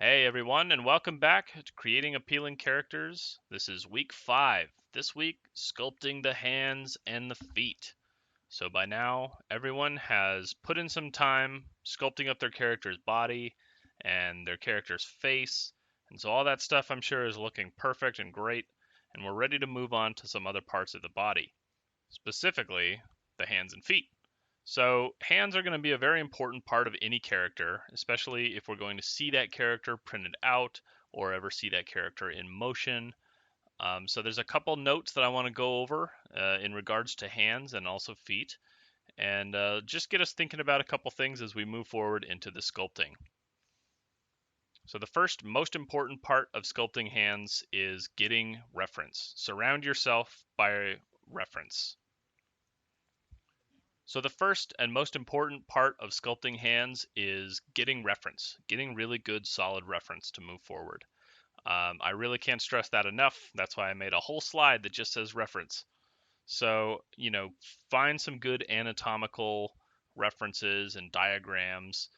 Hey everyone, and welcome back to Creating Appealing Characters. This is week 5. This week, sculpting the hands and the feet. So by now, everyone has put in some time sculpting up their character's body and their character's face. And so all that stuff I'm sure is looking perfect and great, and we're ready to move on to some other parts of the body, specifically the hands and feet. So, hands are going to be a very important part of any character, especially if we're going to see that character printed out or ever see that character in motion. So, there's a couple notes that I want to go over in regards to hands and also feet, and just get us thinking about a couple things as we move forward into the sculpting. So, the first most important part of sculpting hands is getting reference. Surround yourself by reference. So the first and most important part of sculpting hands is getting reference, getting really good, solid reference to move forward. I really can't stress that enough. That's why I made a whole slide that just says reference. So, find some good anatomical references and diagrams.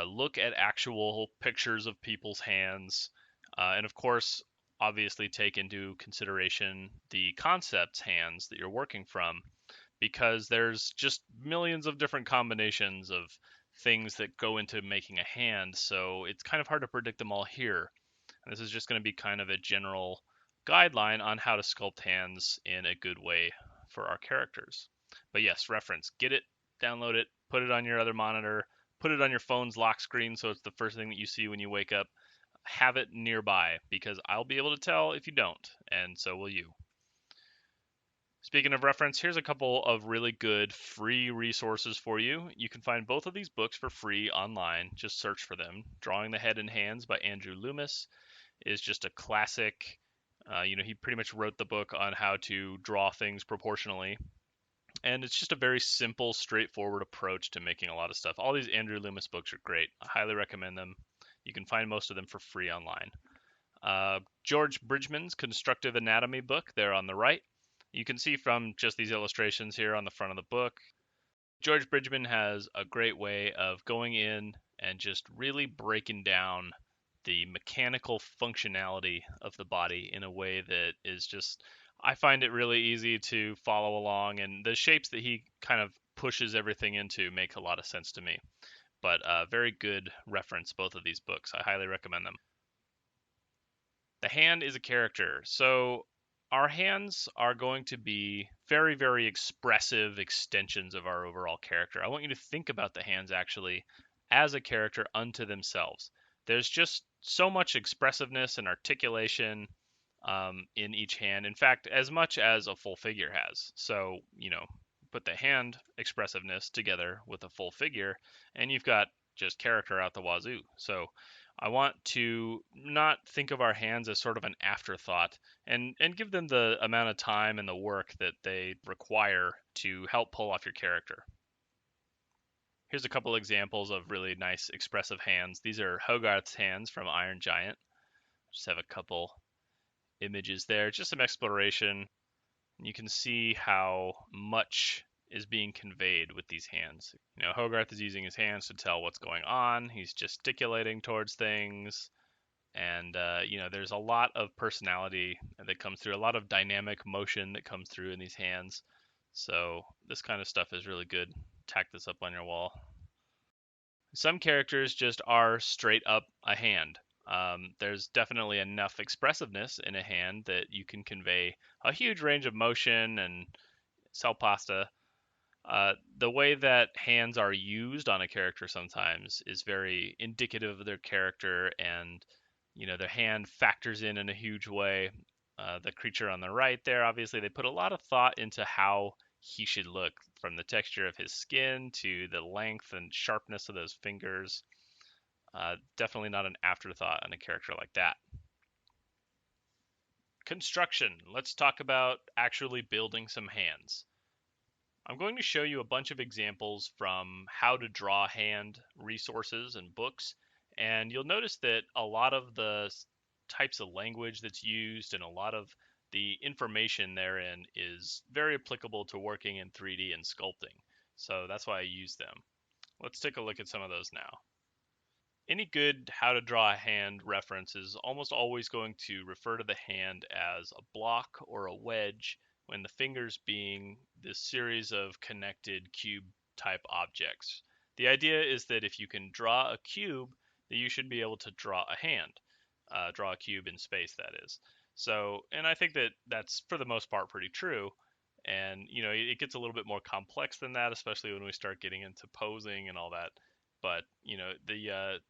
Look at actual pictures of people's hands. And of course, obviously take into consideration the concept's hands that you're working from because there's just millions of different combinations of things that go into making a hand. So it's kind of hard to predict them all here. And this is just going to be kind of a general guideline on how to sculpt hands in a good way for our characters. But yes, reference, get it, download it, put it on your other monitor, put it on your phone's lock screen so it's the first thing that you see when you wake up. Have it nearby because I'll be able to tell if you don't, and so will you. Speaking of reference, here's a couple of really good free resources for you. You can find both of these books for free online. Just search for them. Drawing the Head and Hands by Andrew Loomis is just a classic. He pretty much wrote the book on how to draw things proportionally. And it's just a very simple, straightforward approach to making a lot of stuff. All these Andrew Loomis books are great. I highly recommend them. You can find most of them for free online. George Bridgman's Constructive Anatomy book, there on the right. You can see from just these illustrations here on the front of the book, George Bridgman has a great way of going in and just really breaking down the mechanical functionality of the body in a way that is just, I find it really easy to follow along, and the shapes that he kind of pushes everything into make a lot of sense to me. But very good reference, both of these books. I highly recommend them. The hand is a character. So our hands are going to be very, very expressive extensions of our overall character. I want you to think about the hands actually as a character unto themselves. There's just so much expressiveness and articulation in each hand. In fact, as much as a full figure has. So, put the hand expressiveness together with a full figure, and you've got just character out the wazoo. So, I want to not think of our hands as sort of an afterthought and give them the amount of time and the work that they require to help pull off your character. Here's a couple examples of really nice expressive hands. These are Hogarth's hands from Iron Giant. Just have a couple images there, just some exploration. You can see how much is being conveyed with these hands. Hogarth is using his hands to tell what's going on. He's gesticulating towards things. And, there's a lot of personality that comes through, a lot of dynamic motion that comes through in these hands. So this kind of stuff is really good. Tack this up on your wall. Some characters just are straight up a hand. There's definitely enough expressiveness in a hand that you can convey a huge range of motion and sell pasta. The way that hands are used on a character sometimes is very indicative of their character, and their hand factors in a huge way. The creature on the right there, obviously, they put a lot of thought into how he should look, from the texture of his skin to the length and sharpness of those fingers. Definitely not an afterthought on a character like that. Construction. Let's talk about actually building some hands. I'm going to show you a bunch of examples from how to draw hand resources and books, and you'll notice that a lot of the types of language that's used and a lot of the information therein is very applicable to working in 3D and sculpting. So that's why I use them. Let's take a look at some of those now. any good how to draw a hand reference is almost always going to refer to the hand as a block or a wedge, when the fingers being this series of connected cube type objects. The idea is that if you can draw a cube, that you should be able to draw a hand, draw a cube in space, that is. So, and I think that that's for the most part pretty true. And it gets a little bit more complex than that, especially when we start getting into posing and all that. But the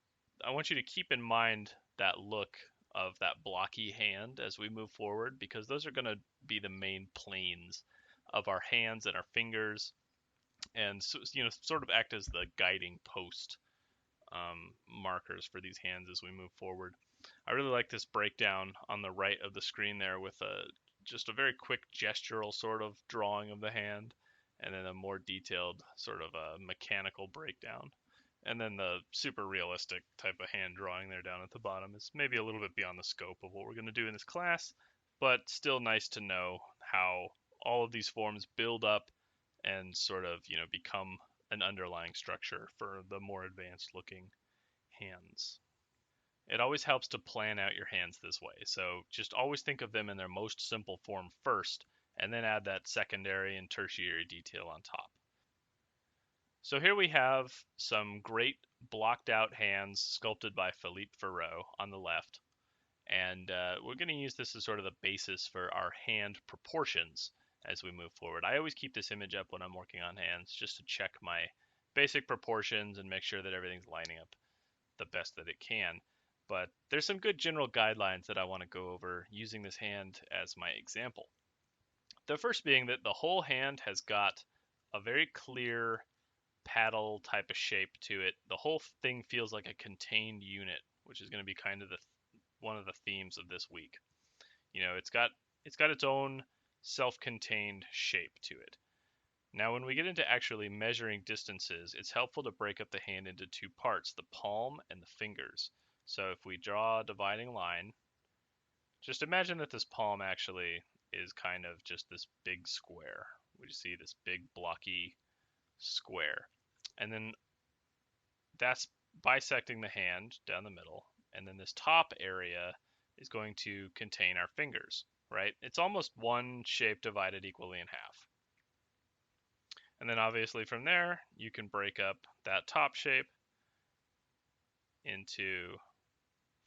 I want you to keep in mind that look of that blocky hand as we move forward, because those are going to be the main planes of our hands and our fingers, and so, sort of act as the guiding post markers for these hands as we move forward. I really like this breakdown on the right of the screen there with just a very quick gestural sort of drawing of the hand, and then a more detailed sort of a mechanical breakdown. And then the super realistic type of hand drawing there down at the bottom is maybe a little bit beyond the scope of what we're going to do in this class, but still nice to know how all of these forms build up and sort of, become an underlying structure for the more advanced looking hands. It always helps to plan out your hands this way. So just always think of them in their most simple form first, and then add that secondary and tertiary detail on top. So here we have some great blocked out hands sculpted by Philippe Farreau on the left. And we're going to use this as sort of the basis for our hand proportions as we move forward. I always keep this image up when I'm working on hands just to check my basic proportions and make sure that everything's lining up the best that it can. But there's some good general guidelines that I want to go over using this hand as my example. The first being that the whole hand has got a very clear paddle type of shape to it. The whole thing feels like a contained unit, which is going to be kind of one of the themes of this week. It's got its own self-contained shape to it. Now, when we get into actually measuring distances, it's helpful to break up the hand into two parts, the palm and the fingers. So if we draw a dividing line, just imagine that this palm actually is kind of just this big square. We see this big blocky square. And then that's bisecting the hand down the middle. And then this top area is going to contain our fingers, right? It's almost one shape divided equally in half. And then obviously from there, you can break up that top shape into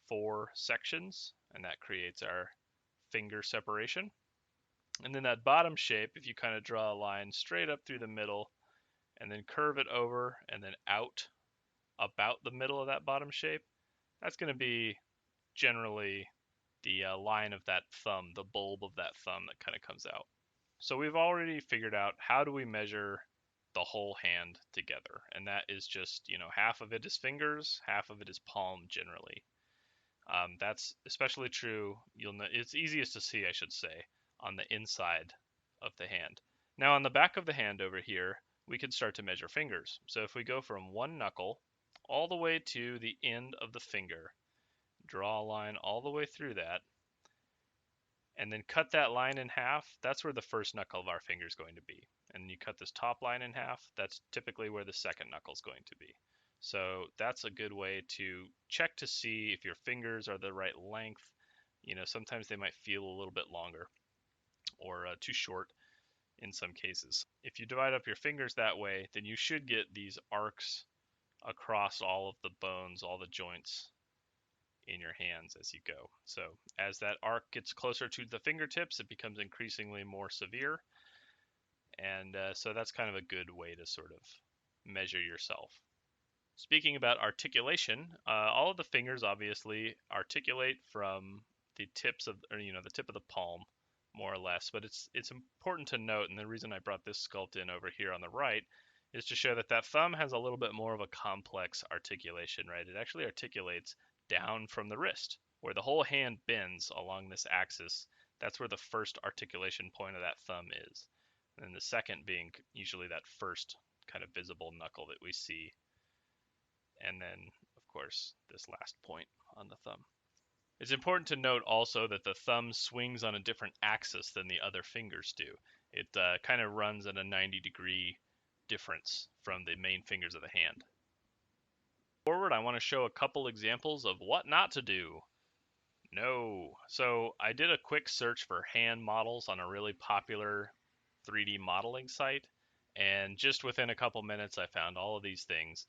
4 sections, and that creates our finger separation. And then that bottom shape, if you kind of draw a line straight up through the middle and then curve it over and then out about the middle of that bottom shape, that's going to be generally the line of that thumb, the bulb of that thumb that kind of comes out. So we've already figured out how do we measure the whole hand together, and that is just, half of it is fingers, half of it is palm generally. That's especially true, it's easiest to see, I should say, on the inside of the hand. Now on the back of the hand over here, we can start to measure fingers. So if we go from one knuckle all the way to the end of the finger, draw a line all the way through that, and then cut that line in half, that's where the first knuckle of our finger is going to be. And you cut this top line in half, that's typically where the second knuckle is going to be. So that's a good way to check to see if your fingers are the right length. Sometimes they might feel a little bit longer or too short in some cases. If you divide up your fingers that way, then you should get these arcs across all of the bones, all the joints in your hands as you go. So as that arc gets closer to the fingertips, it becomes increasingly more severe. And so that's kind of a good way to sort of measure yourself. Speaking about articulation, all of the fingers obviously articulate from the tips of, the tip of the palm, more or less. But it's important to note, and the reason I brought this sculpt in over here on the right is to show that that thumb has a little bit more of a complex articulation, right? It actually articulates down from the wrist, where the whole hand bends along this axis. That's where the first articulation point of that thumb is. And the second being usually that first kind of visible knuckle that we see. And then, of course, this last point on the thumb. It's important to note also that the thumb swings on a different axis than the other fingers do. It kind of runs at a 90-degree difference from the main fingers of the hand. Forward, I want to show a couple examples of what not to do. No. So I did a quick search for hand models on a really popular 3D modeling site, and just within a couple minutes, I found all of these things.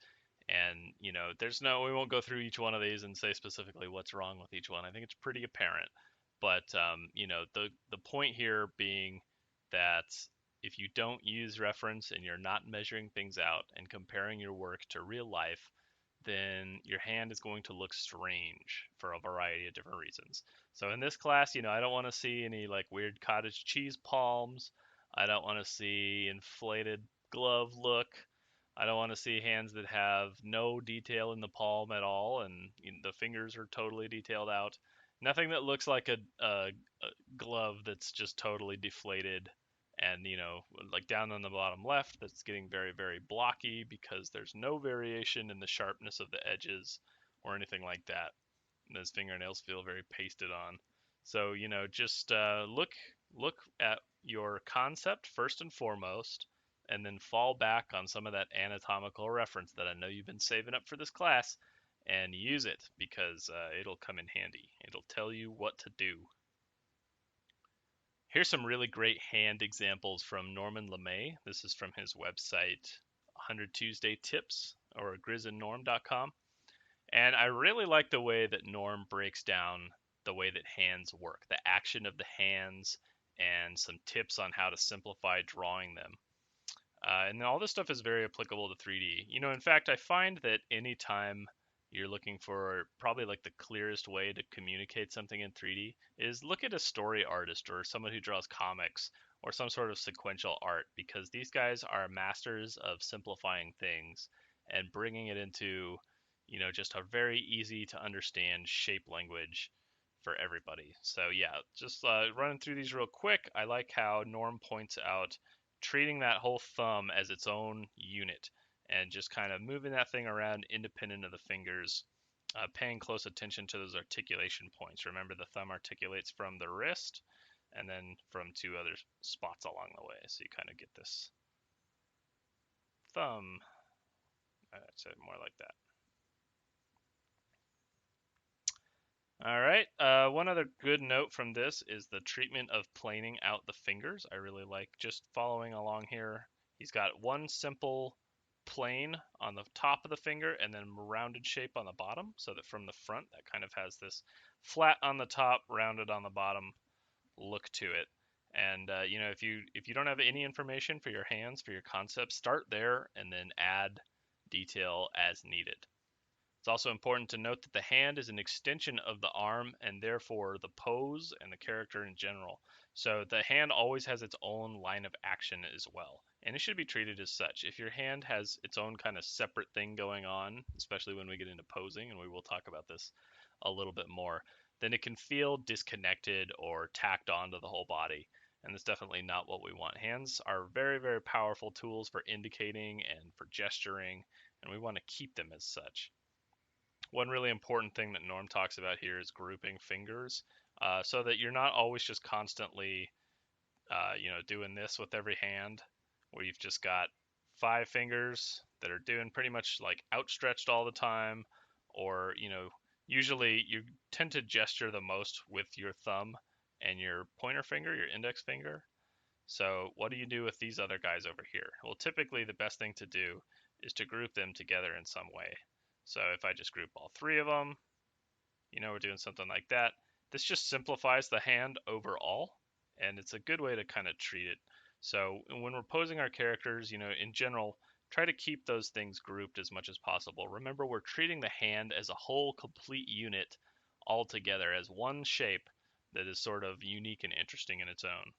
And we won't go through each one of these and say specifically what's wrong with each one. I think it's pretty apparent. But the point here being that if you don't use reference and you're not measuring things out and comparing your work to real life, then your hand is going to look strange for a variety of different reasons. So in this class, I don't want to see any like weird cottage cheese palms. I don't want to see inflated glove look. I don't want to see hands that have no detail in the palm at all and the fingers are totally detailed out. Nothing that looks like a glove that's just totally deflated and like down on the bottom left that's getting very very blocky because there's no variation in the sharpness of the edges or anything like that. And those fingernails feel very pasted on. So just look at your concept first and foremost, and then fall back on some of that anatomical reference that I know you've been saving up for this class, and use it because it'll come in handy. It'll tell you what to do. Here's some really great hand examples from Norman LeMay. This is from his website, 100 Tuesday Tips, or grizzandnorm.com. And I really like the way that Norm breaks down the way that hands work, the action of the hands, and some tips on how to simplify drawing them. And all this stuff is very applicable to 3D. In fact, I find that anytime you're looking for probably like the clearest way to communicate something in 3D is look at a story artist or someone who draws comics or some sort of sequential art, because these guys are masters of simplifying things and bringing it into, just a very easy to understand shape language for everybody. So yeah, just running through these real quick. I like how Norm points out treating that whole thumb as its own unit and just kind of moving that thing around independent of the fingers, paying close attention to those articulation points. Remember, the thumb articulates from the wrist and then from two other spots along the way. So you kind of get this thumb. I'd say more like that. All right. One other good note from this is the treatment of planing out the fingers. I really like just following along here. He's got one simple plane on the top of the finger and then rounded shape on the bottom, so that from the front that kind of has this flat on the top, rounded on the bottom look to it. And if you don't have any information for your hands for your concept, start there and then add detail as needed. It's also important to note that the hand is an extension of the arm and therefore the pose and the character in general. So the hand always has its own line of action as well, and it should be treated as such. If your hand has its own kind of separate thing going on, especially when we get into posing, and we will talk about this a little bit more, then it can feel disconnected or tacked onto the whole body. And that's definitely not what we want. Hands are very, very powerful tools for indicating and for gesturing, and we want to keep them as such. One really important thing that Norm talks about here is grouping fingers, so that you're not always just constantly, doing this with every hand, where you've just got 5 fingers that are doing pretty much like outstretched all the time, or usually you tend to gesture the most with your thumb and your pointer finger, your index finger. So what do you do with these other guys over here? Well, typically the best thing to do is to group them together in some way. So if I just group all 3 of them, we're doing something like that. This just simplifies the hand overall, and it's a good way to kind of treat it. So when we're posing our characters, in general, try to keep those things grouped as much as possible. Remember, we're treating the hand as a whole complete unit all together as one shape that is sort of unique and interesting in its own.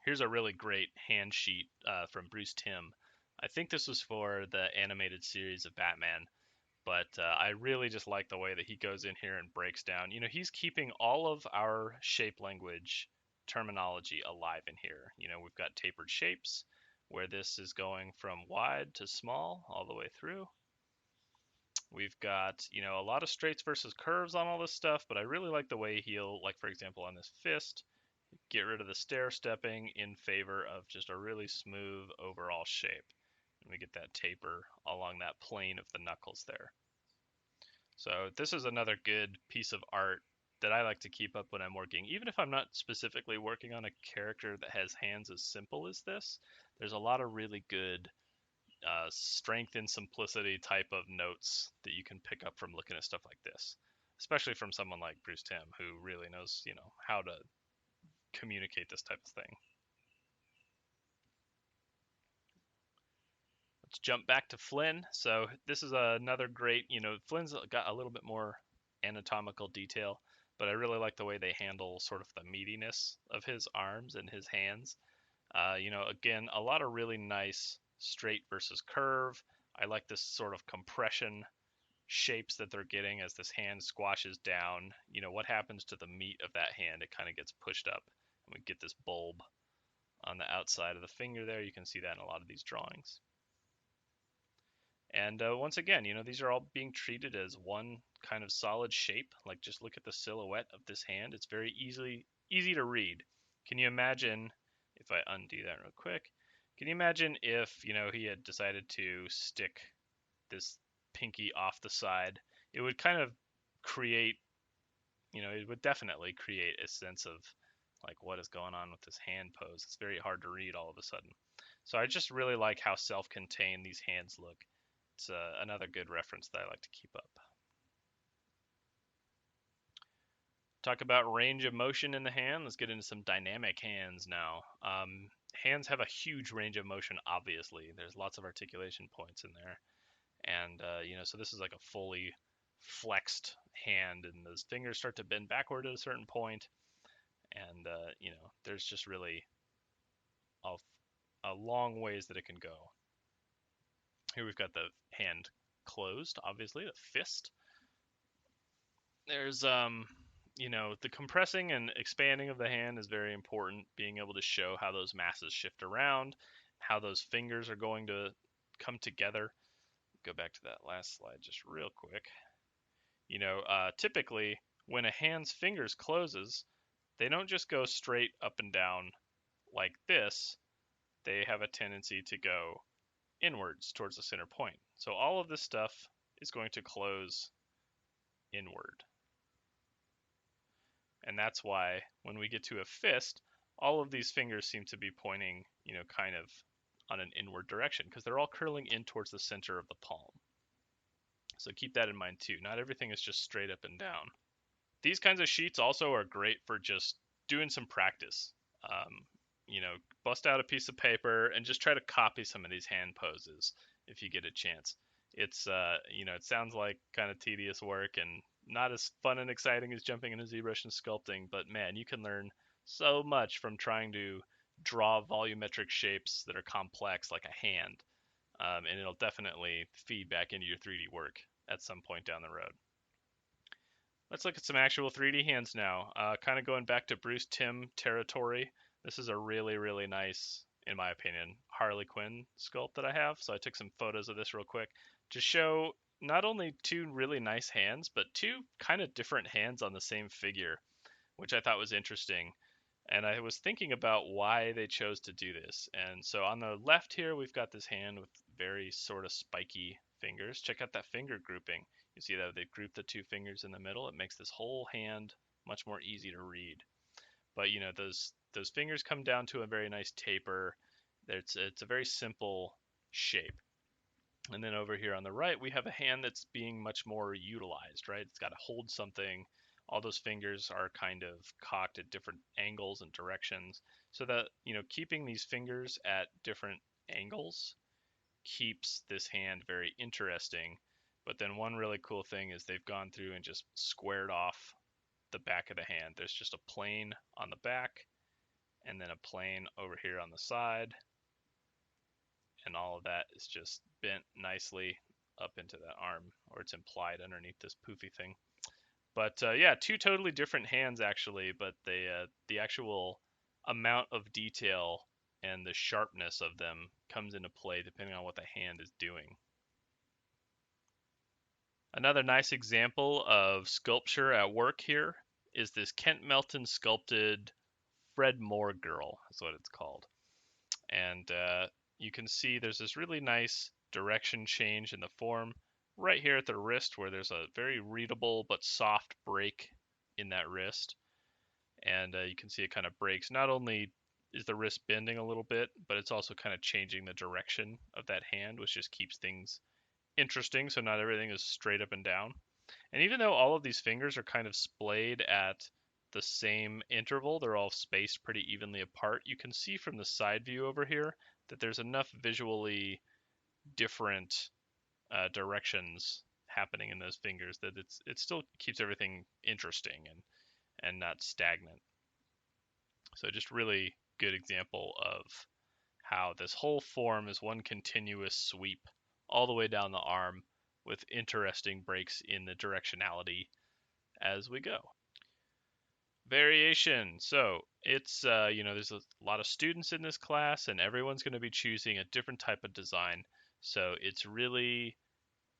Here's a really great hand sheet from Bruce Timm. I think this was for the animated series of Batman, but I really just like the way that he goes in here and breaks down. He's keeping all of our shape language terminology alive in here. We've got tapered shapes, where this is going from wide to small all the way through. We've got, a lot of straights versus curves on all this stuff, but I really like the way he'll, like for example on this fist, get rid of the stair stepping in favor of just a really smooth overall shape. And we get that taper along that plane of the knuckles there. So this is another good piece of art that I like to keep up when I'm working. Even if I'm not specifically working on a character that has hands as simple as this, there's a lot of really good strength and simplicity type of notes that you can pick up from looking at stuff like this, especially from someone like Bruce Timm, who really knows, how to communicate this type of thing. Let's jump back to Flynn. So this is another great, Flynn's got a little bit more anatomical detail, but I really like the way they handle sort of the meatiness of his arms and his hands. Again, a lot of really nice straight versus curve. I like this sort of compression shapes that they're getting as this hand squashes down. What happens to the meat of that hand? It kind of gets pushed up, and we get this bulb on the outside of the finger there. You can see that in a lot of these drawings. And once again, these are all being treated as one kind of solid shape. Like, just look at the silhouette of this hand. It's very easy to read. Can you imagine, if I undo that real quick, can you imagine if, he had decided to stick this pinky off the side? It would kind of create, it would definitely create a sense of like what is going on with this hand pose. It's very hard to read all of a sudden. So I just really like how self-contained these hands look. It's another good reference that I like to keep up. Talk about range of motion in the hand. Let's get into some dynamic hands now. Hands have a huge range of motion, obviously. There's lots of articulation points in there. And, so this is like a fully flexed hand, and those fingers start to bend backward at a certain point. And, there's just really a long ways that it can go. Here we've got the hand closed, obviously, the fist. There's, the compressing and expanding of the hand is very important, being able to show how those masses shift around, how those fingers are going to come together. Go back to that last slide just real quick. Typically, when a hand's fingers closes, they don't just go straight up and down like this. They have a tendency to go inwards towards the center point. So all of this stuff is going to close inward. And that's why when we get to a fist, all of these fingers seem to be pointing, kind of on an inward direction because they're all curling in towards the center of the palm. So keep that in mind too. Not everything is just straight up and down. These kinds of sheets also are great for just doing some practice. Bust out a piece of paper and just try to copy some of these hand poses if you get a chance. It's, it sounds like kind of tedious work and not as fun and exciting as jumping into ZBrush and sculpting, but man, you can learn so much from trying to draw volumetric shapes that are complex like a hand, and it'll definitely feed back into your 3D work at some point down the road. Let's look at some actual 3D hands now. Kind of going back to Bruce Timm territory. This is a really, really nice, in my opinion, Harley Quinn sculpt that I have. So I took some photos of this real quick to show not only two really nice hands, but two kind of different hands on the same figure, which I thought was interesting. And I was thinking about why they chose to do this. And so on the left here, we've got this hand with very sort of spiky fingers. Check out that finger grouping. You see that they've grouped the two fingers in the middle. It makes this whole hand much more easy to read. But those fingers come down to a very nice taper. It's a very simple shape. And then over here on the right, we have a hand that's being much more utilized, right? It's got to hold something. All those fingers are kind of cocked at different angles and directions. So that, keeping these fingers at different angles keeps this hand very interesting. But then one really cool thing is they've gone through and just squared off the back of the hand. There's just a plane on the back and then a plane over here on the side. And all of that is just bent nicely up into that arm, or it's implied underneath this poofy thing. But yeah, two totally different hands actually, but the actual amount of detail and the sharpness of them comes into play depending on what the hand is doing. Another nice example of sculpture at work here is this Kent Melton sculpted Fred Moore girl, is what it's called. And, you can see there's this really nice direction change in the form right here at the wrist, where there's a very readable but soft break in that wrist. And you can see it kind of breaks. Not only is the wrist bending a little bit, but it's also kind of changing the direction of that hand, which just keeps things interesting. So not everything is straight up and down. And even though all of these fingers are kind of splayed at the same interval, they're all spaced pretty evenly apart, you can see from the side view over here that there's enough visually different directions happening in those fingers that it still keeps everything interesting and not stagnant. So just really good example of how this whole form is one continuous sweep all the way down the arm with interesting breaks in the directionality as we go. Variation. So it's, there's a lot of students in this class and everyone's going to be choosing a different type of design. So it's really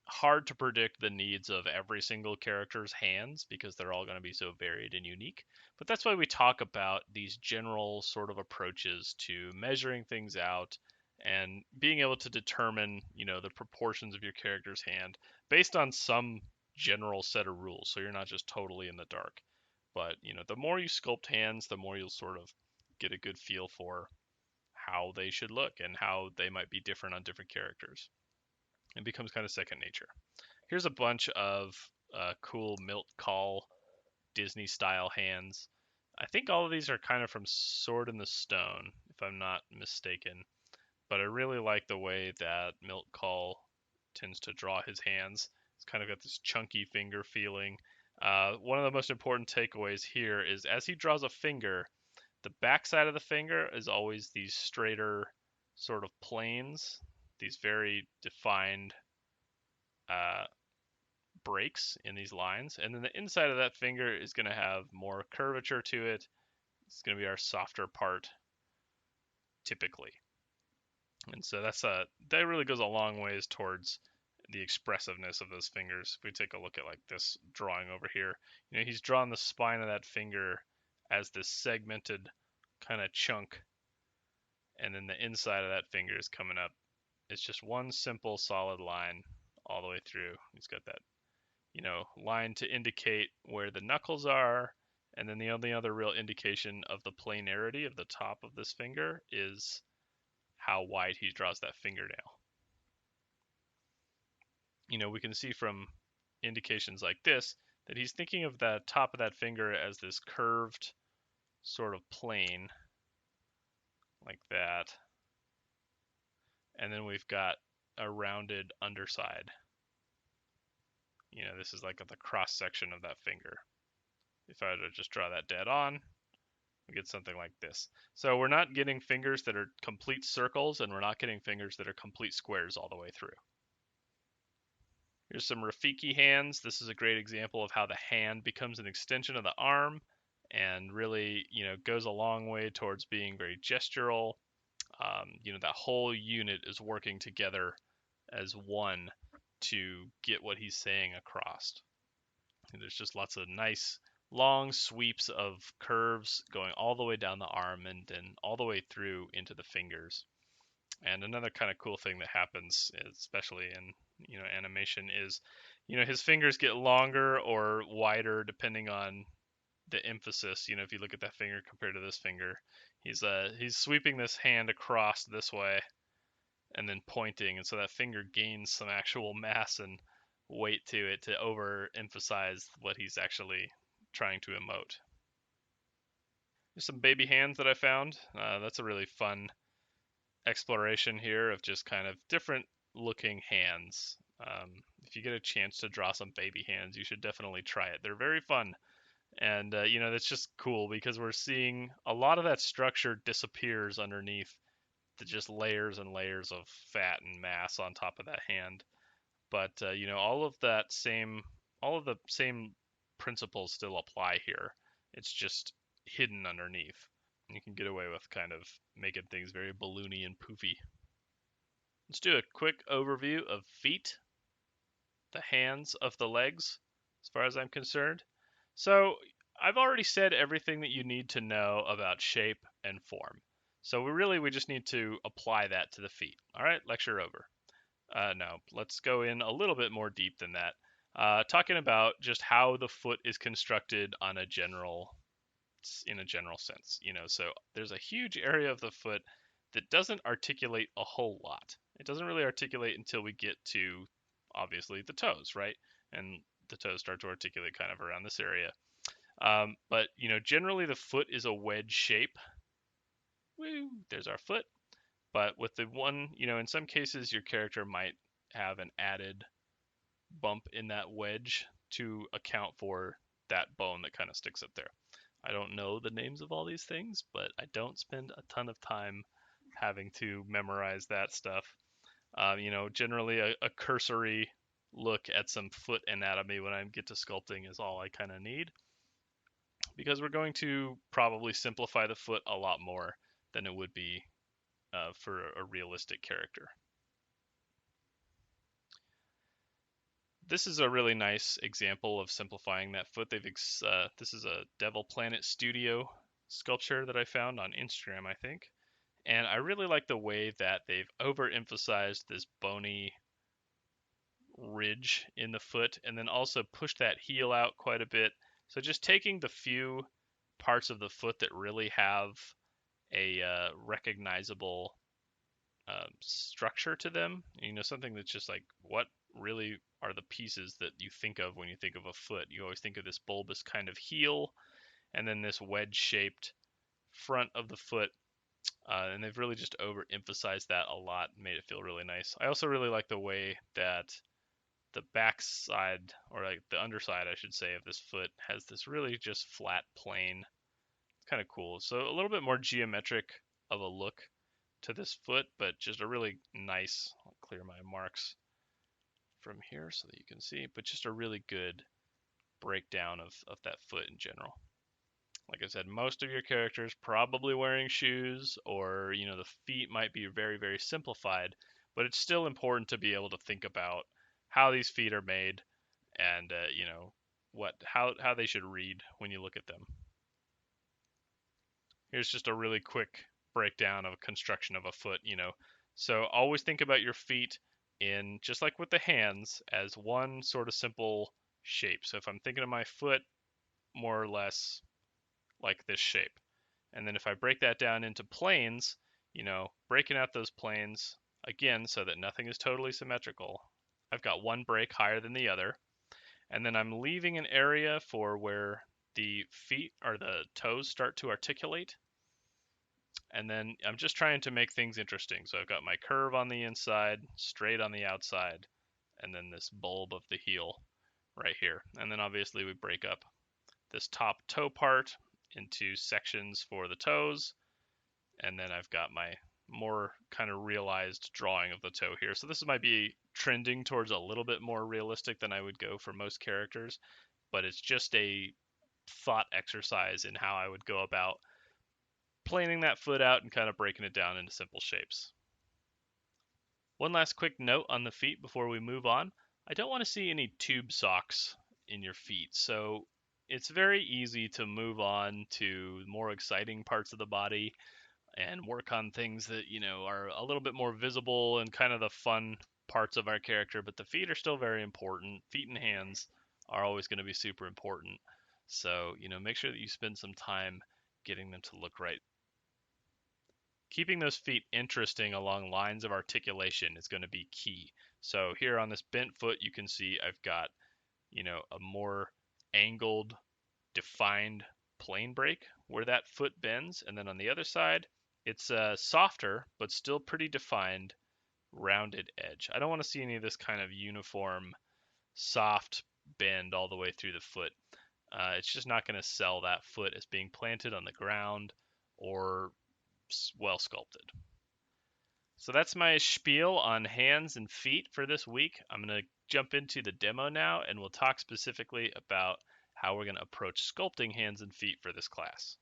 hard to predict the needs of every single character's hands because they're all going to be so varied and unique. But that's why we talk about these general sort of approaches to measuring things out and being able to determine, the proportions of your character's hand based on some general set of rules. So you're not just totally in the dark. But, the more you sculpt hands, the more you'll sort of get a good feel for how they should look and how they might be different on different characters. It becomes kind of second nature. Here's a bunch of cool Milt Kahl Disney style hands. I think all of these are kind of from Sword in the Stone, if I'm not mistaken. But I really like the way that Milt Kahl tends to draw his hands. It's kind of got this chunky finger feeling. One of the most important takeaways here is as he draws a finger, the backside of the finger is always these straighter sort of planes, these very defined uh, breaks in these lines. And then the inside of that finger is going to have more curvature to it. It's going to be our softer part typically. And so that really goes a long ways towards the expressiveness of those fingers. If we take a look at like this drawing over here, he's drawn the spine of that finger as this segmented kind of chunk, and then the inside of that finger is coming up. It's just one simple solid line all the way through. He's got that, line to indicate where the knuckles are, and then the only other real indication of the planarity of the top of this finger is how wide he draws that fingernail. We can see from indications like this that he's thinking of the top of that finger as this curved sort of plane like that. And then we've got a rounded underside. This is like the cross section of that finger. If I were to just draw that dead on, we get something like this. So we're not getting fingers that are complete circles, and we're not getting fingers that are complete squares all the way through. Here's some Rafiki hands. This is a great example of how the hand becomes an extension of the arm and really, goes a long way towards being very gestural. That whole unit is working together as one to get what he's saying across. And there's just lots of nice long sweeps of curves going all the way down the arm and then all the way through into the fingers. And another kind of cool thing that happens, especially in animation, is his fingers get longer or wider depending on the emphasis. If you look at that finger compared to this finger, he's sweeping this hand across this way and then pointing, and so that finger gains some actual mass and weight to it to overemphasize what he's actually trying to emote. There's some baby hands that I found. That's a really fun exploration here of just kind of different looking hands. If you get a chance to draw some baby hands, you should definitely try it. They're very fun. And, that's just cool because we're seeing a lot of that structure disappears underneath the just layers and layers of fat and mass on top of that hand. But, all of the same principles still apply here. It's just hidden underneath. You can get away with kind of making things very balloony and poofy. Let's do a quick overview of feet, the hands of the legs, as far as I'm concerned. So I've already said everything that you need to know about shape and form. So we just need to apply that to the feet. All right, lecture over. No, let's go in a little bit more deep than that. Talking about just how the foot is constructed in a general sense. So there's a huge area of the foot that doesn't articulate a whole lot. It doesn't really articulate until we get to obviously the toes, right? And the toes start to articulate kind of around this area. But generally the foot is a wedge shape. Woo, there's our foot. But with the one, in some cases your character might have an added bump in that wedge to account for that bone that kind of sticks up there. I don't know the names of all these things, but I don't spend a ton of time having to memorize that stuff. Generally a cursory look at some foot anatomy when I get to sculpting is all I kind of need, because we're going to probably simplify the foot a lot more than it would be for a realistic character. This is a really nice example of simplifying that foot. This is a Devil Planet Studio sculpture that I found on Instagram, I think. And I really like the way that they've overemphasized this bony ridge in the foot and then also pushed that heel out quite a bit. So just taking the few parts of the foot that really have a recognizable structure to them, something that's just like, what really are the pieces that you think of when you think of a foot? You always think of this bulbous kind of heel and then this wedge shaped front of the foot. And they've really just overemphasized that a lot and made it feel really nice. I also really like the way that the backside, or like the underside, I should say, of this foot has this really just flat plane. It's kind of cool. So a little bit more geometric of a look to this foot, but just a really nice, I'll clear my marks from here so that you can see, but just a really good breakdown of that foot in general. Like I said, most of your characters probably wearing shoes, or the feet might be very, very simplified, but it's still important to be able to think about how these feet are made and how they should read when you look at them. Here's just a really quick breakdown of construction of a foot. So always think about your feet in, just like with the hands, as one sort of simple shape. So if I'm thinking of my foot more or less like this shape, and then if I break that down into planes, breaking out those planes again so that nothing is totally symmetrical. I've got one break higher than the other, and then I'm leaving an area for where the feet or the toes start to articulate. And then I'm just trying to make things interesting. So I've got my curve on the inside, straight on the outside, and then this bulb of the heel right here. And then obviously we break up this top toe part into sections for the toes. And then I've got my more kind of realized drawing of the toe here. So this might be trending towards a little bit more realistic than I would go for most characters, but it's just a thought exercise in how I would go about planing that foot out and kind of breaking it down into simple shapes. One last quick note on the feet before we move on. I don't want to see any tube socks in your feet, so it's very easy to move on to more exciting parts of the body and work on things that, are a little bit more visible and kind of the fun parts of our character, but the feet are still very important. Feet and hands are always going to be super important. So, make sure that you spend some time getting them to look right. Keeping those feet interesting along lines of articulation is going to be key. So here on this bent foot, you can see I've got, a more angled, defined plane break where that foot bends. And then on the other side, it's a softer, but still pretty defined, rounded edge. I don't want to see any of this kind of uniform, soft bend all the way through the foot. It's just not going to sell that foot as being planted on the ground or well sculpted. So that's my spiel on hands and feet for this week. I'm going to jump into the demo now, and we'll talk specifically about how we're going to approach sculpting hands and feet for this class.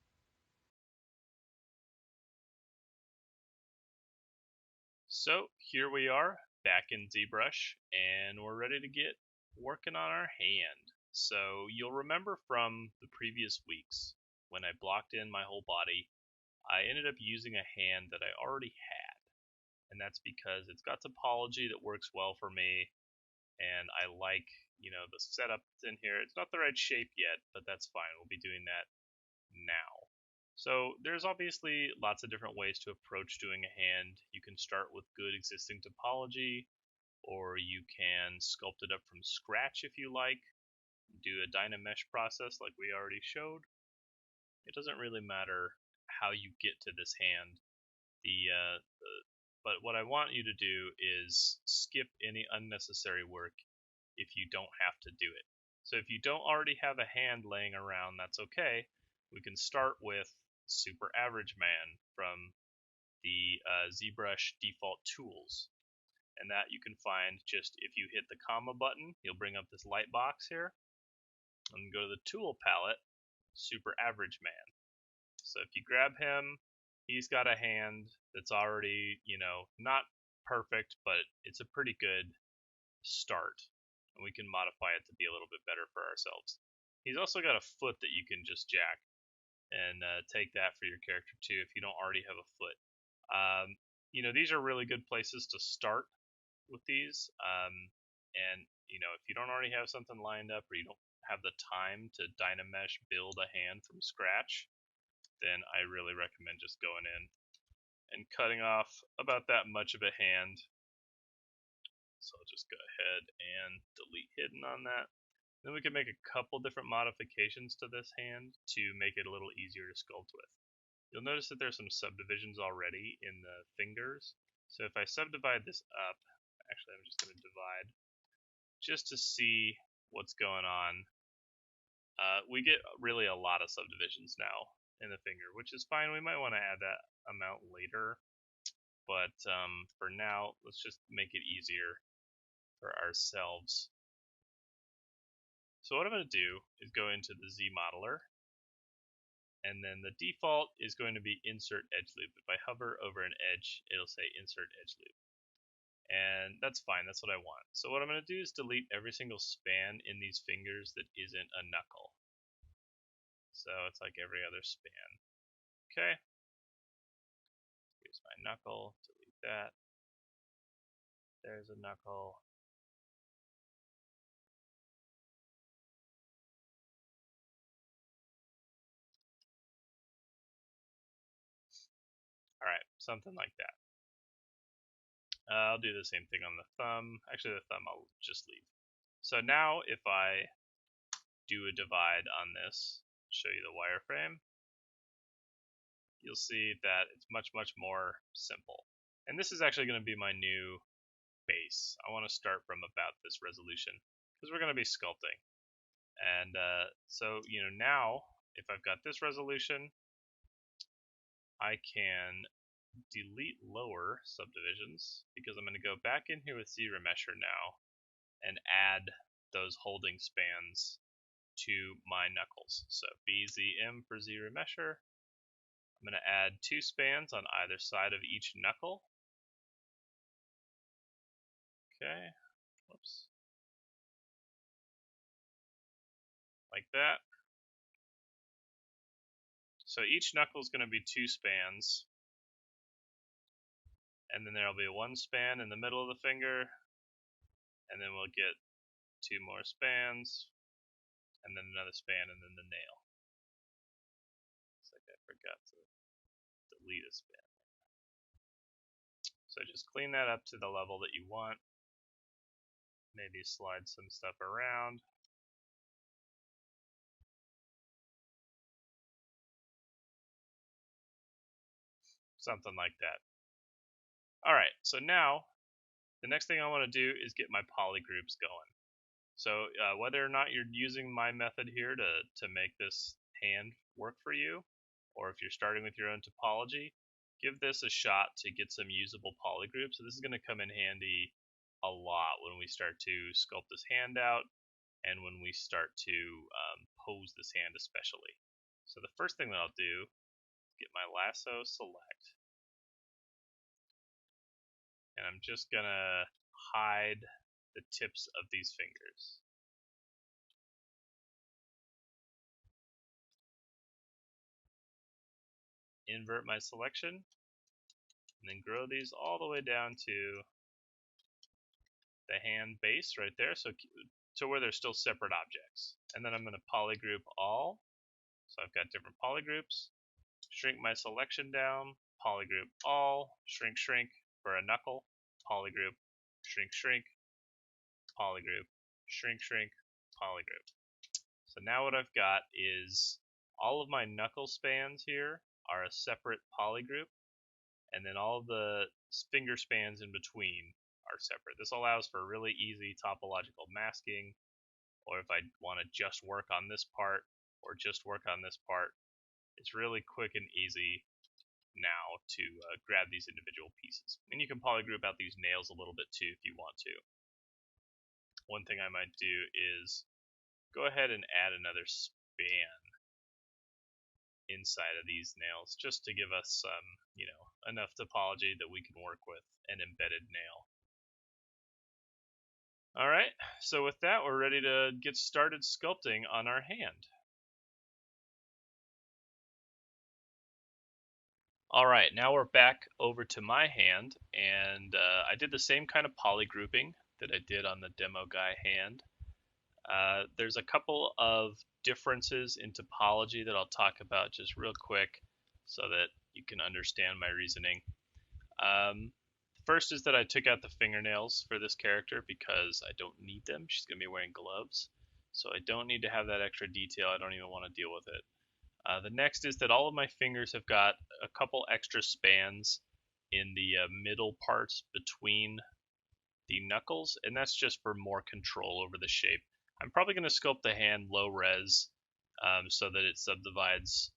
So here we are back in ZBrush, and we're ready to get working on our hand. So you'll remember from the previous weeks when I blocked in my whole body, I ended up using a hand that I already had. And that's because it's got topology that works well for me, and I like, the setup that's in here. It's not the right shape yet, but that's fine. We'll be doing that now. So there's obviously lots of different ways to approach doing a hand. You can start with good existing topology, or you can sculpt it up from scratch if you like, do a Dynamesh process like we already showed. It doesn't really matter how you get to this hand. But what I want you to do is skip any unnecessary work if you don't have to do it. So if you don't already have a hand laying around, that's okay. We can start with Super Average Man from the ZBrush default tools. And that you can find just if you hit the comma button, you'll bring up this light box here. And go to the tool palette, Super Average Man. So if you grab him, he's got a hand that's already, not perfect, but it's a pretty good start. And we can modify it to be a little bit better for ourselves. He's also got a foot that you can just jack and take that for your character too if you don't already have a foot. These are really good places to start with these. And, if you don't already have something lined up or you don't have the time to Dynamesh build a hand from scratch, then I really recommend just going in and cutting off about that much of a hand. So I'll just go ahead and delete hidden on that. Then we can make a couple different modifications to this hand to make it a little easier to sculpt with. You'll notice that there's some subdivisions already in the fingers. So if I subdivide this up, actually I'm just going to divide just to see what's going on. We get really a lot of subdivisions now in the finger, which is fine. We might want to add that amount later, but for now, let's just make it easier for ourselves. So what I'm going to do is go into the Z modeler, and then the default is going to be insert edge loop. If I hover over an edge, it'll say insert edge loop. And that's fine, that's what I want. So what I'm going to do is delete every single span in these fingers that isn't a knuckle. So it's like every other span. Okay. Here's my knuckle, delete that. There's a knuckle. Alright, something like that. I'll do the same thing on the thumb. Actually, the thumb I'll just leave. So now if I do a divide on this, show you the wireframe, you'll see that it's much, much more simple. And this is actually going to be my new base. I want to start from about this resolution because we're going to be sculpting. And so, now if I've got this resolution, I can delete lower subdivisions because I'm going to go back in here with ZRemesher now and add those holding spans to my knuckles. So BZM for ZRemesher. I'm going to add 2 spans on either side of each knuckle. Okay, whoops. Like that. So each knuckle is going to be 2 spans. And then there'll be 1 span in the middle of the finger. And then we'll get 2 more spans. And then another span and then the nail. Looks like I forgot to delete a span. So just clean that up to the level that you want. Maybe slide some stuff around. Something like that. Alright, so now the next thing I want to do is get my polygroups going. So whether or not you're using my method here to make this hand work for you, or if you're starting with your own topology, give this a shot to get some usable polygroups. So this is going to come in handy a lot when we start to sculpt this hand out and when we start to pose this hand especially. So the first thing that I'll do is get my lasso select, and I'm just going to hide the tips of these fingers. invert my selection, and then grow these all the way down to the hand base right there, so where they're still separate objects. And then I'm going to polygroup all. So I've got different polygroups. Shrink my selection down, polygroup all, shrink, shrink for a knuckle, polygroup, shrink, shrink, polygroup, shrink, shrink, polygroup. So now what I've got is all of my knuckle spans here are a separate polygroup, and then all of the finger spans in between are separate. This allows for really easy topological masking, or if I want to just work on this part or just work on this part, it's really quick and easy now to grab these individual pieces. And you can polygroup out these nails a little bit too if you want to. One thing I might do is go ahead and add another span inside of these nails just to give us some, enough topology that we can work with an embedded nail. Alright, so with that we're ready to get started sculpting on our hand. Alright, now we're back over to my hand, and I did the same kind of polygrouping that I did on the demo guy hand. There's a couple of differences in topology that I'll talk about just real quick so that you can understand my reasoning. First is that I took out the fingernails for this character because I don't need them. She's going to be wearing gloves, so I don't need to have that extra detail. I don't even want to deal with it. The next is that all of my fingers have got a couple extra spans in the middle parts between the knuckles, and that's just for more control over the shape. I'm probably going to sculpt the hand low res so that it subdivides,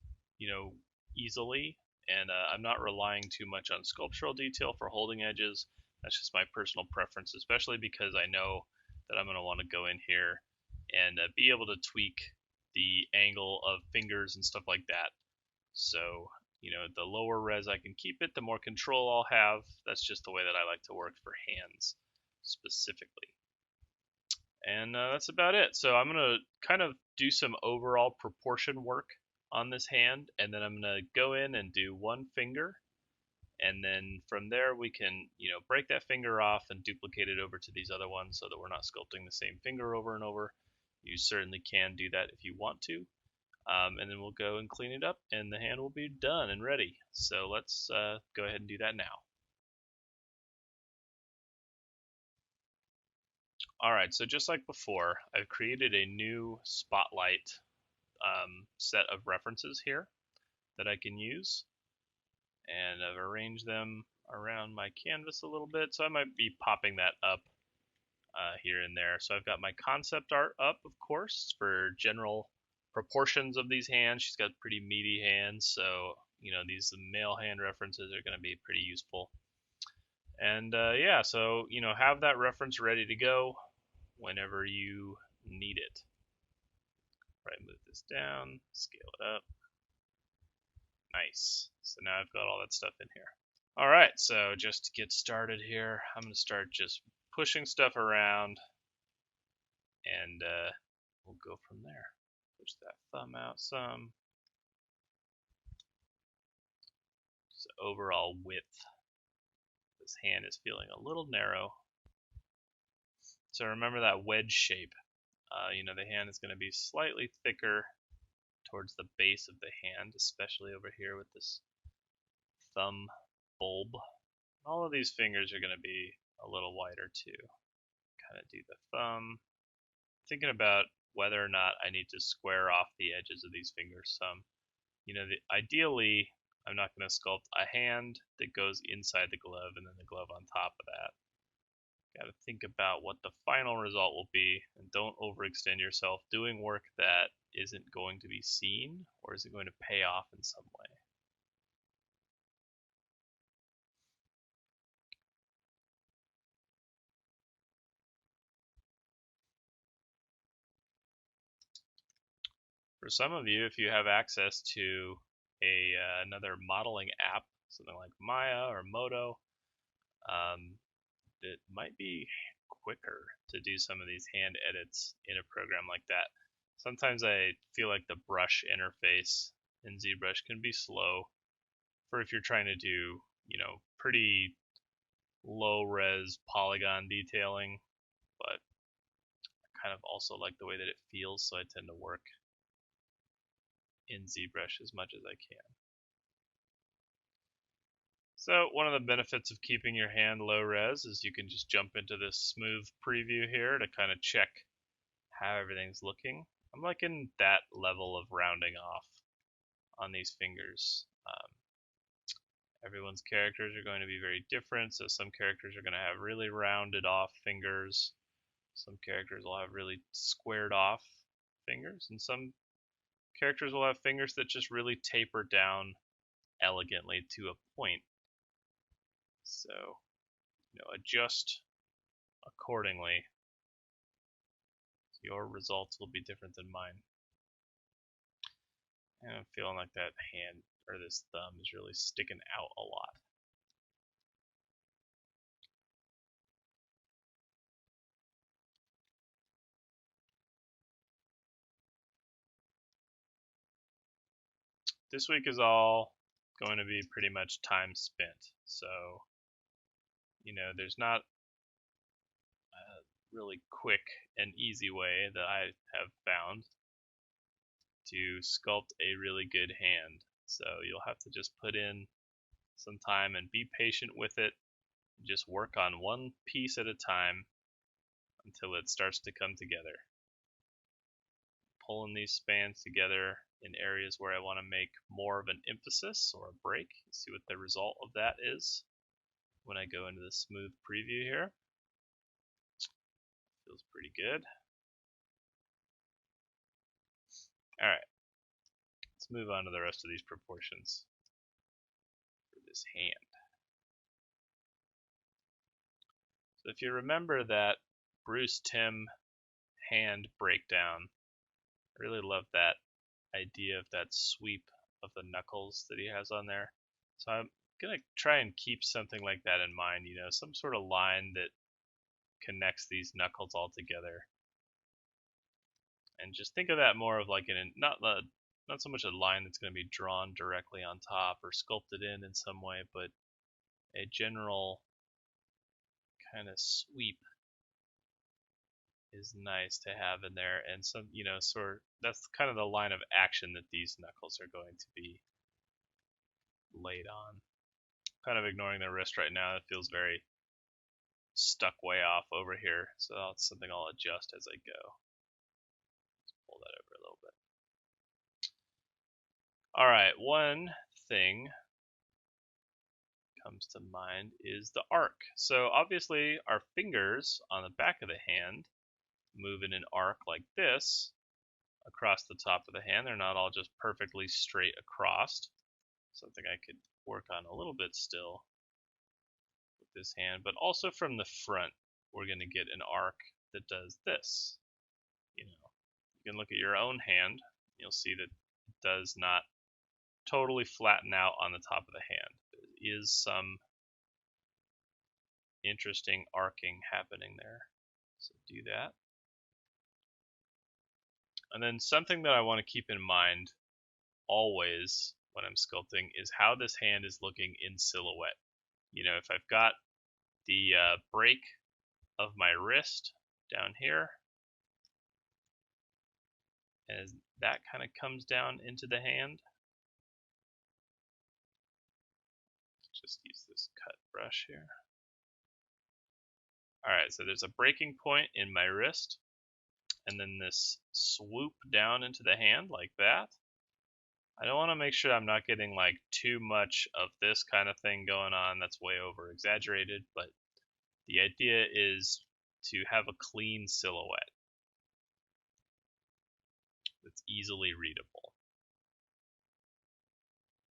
easily, and I'm not relying too much on sculptural detail for holding edges. That's just my personal preference, especially because I know that I'm going to want to go in here and be able to tweak the angle of fingers and stuff like that. So, the lower res I can keep it, the more control I'll have. That's just the way that I like to work for hands specifically. And that's about it. So I'm going to kind of do some overall proportion work on this hand, and then I'm going to go in and do one finger, and then from there we can, break that finger off and duplicate it over to these other ones so that we're not sculpting the same finger over and over. You certainly can do that if you want to. And then we'll go and clean it up, and the hand will be done and ready. So let's go ahead and do that now. Alright, so just like before, I've created a new spotlight set of references here that I can use. And I've arranged them around my canvas a little bit, so I might be popping that up here and there. So I've got my concept art up, of course, for general proportions of these hands. She's got pretty meaty hands, so these male hand references are going to be pretty useful. And yeah, so have that reference ready to go whenever you need it. Right, move this down, scale it up. Nice. So now I've got all that stuff in here. All right, so just to get started here, I'm going to start just pushing stuff around, and we'll go from there. Push that thumb out some. So overall width. This hand is feeling a little narrow. So remember that wedge shape. The hand is going to be slightly thicker towards the base of the hand, especially over here with this thumb bulb. All of these fingers are going to be a little wider too. Kind of do the thumb. Thinking about whether or not I need to square off the edges of these fingers some. Ideally, I'm not going to sculpt a hand that goes inside the glove and then the glove on top of that. Got to think about what the final result will be, and don't overextend yourself doing work that isn't going to be seen or isn't going to pay off in some way. For some of you, if you have access to another modeling app, something like Maya or Modo, it might be quicker to do some of these hand edits in a program like that. Sometimes I feel like the brush interface in ZBrush can be slow, for if you're trying to do, pretty low res polygon detailing, but I kind of also like the way that it feels, so I tend to work in ZBrush as much as I can. So one of the benefits of keeping your hand low res is you can just jump into this smooth preview here to kind of check how everything's looking. I'm liking that level of rounding off on these fingers. Everyone's characters are going to be very different, so some characters are going to have really rounded off fingers. Some characters will have really squared off fingers, and some characters will have fingers that just really taper down elegantly to a point. So, adjust accordingly. Your results will be different than mine. And I'm feeling like that hand or this thumb is really sticking out a lot. This week is all going to be pretty much time spent. So, there's not a really quick and easy way that I have found to sculpt a really good hand. So you'll have to just put in some time and be patient with it. Just work on one piece at a time until it starts to come together. Pulling these spans together in areas where I want to make more of an emphasis or a break. See what the result of that is when I go into the smooth preview here. Feels pretty good. Alright, let's move on to the rest of these proportions for this hand. So if you remember that Bruce Timm hand breakdown, I really love that idea of that sweep of the knuckles that he has on there. So I'm going to try and keep something like that in mind, some sort of line that connects these knuckles all together. And just think of that more of like not so much a line that's going to be drawn directly on top or sculpted in some way, but a general kind of sweep is nice to have in there. And some, that's kind of the line of action that these knuckles are going to be laid on. Kind of ignoring the wrist right now. It feels very stuck way off over here, so that's something I'll adjust as I go. Let's pull that over a little bit. Alright, one thing comes to mind is the arc. So obviously our fingers on the back of the hand move in an arc like this across the top of the hand. They're not all just perfectly straight across. Something I could work on a little bit still with this hand, but also from the front we're going to get an arc that does this. You can look at your own hand, you'll see that it does not totally flatten out on the top of the hand. There is some interesting arcing happening there. So do that. And then something that I want to keep in mind always when I'm sculpting is how this hand is looking in silhouette. If I've got the break of my wrist down here, and that kind of comes down into the hand. Just use this cut brush here. Alright, so there's a breaking point in my wrist, and then this swoop down into the hand like that. I don't want to make sure I'm not getting like too much of this kind of thing going on that's way over exaggerated, but the idea is to have a clean silhouette that's easily readable.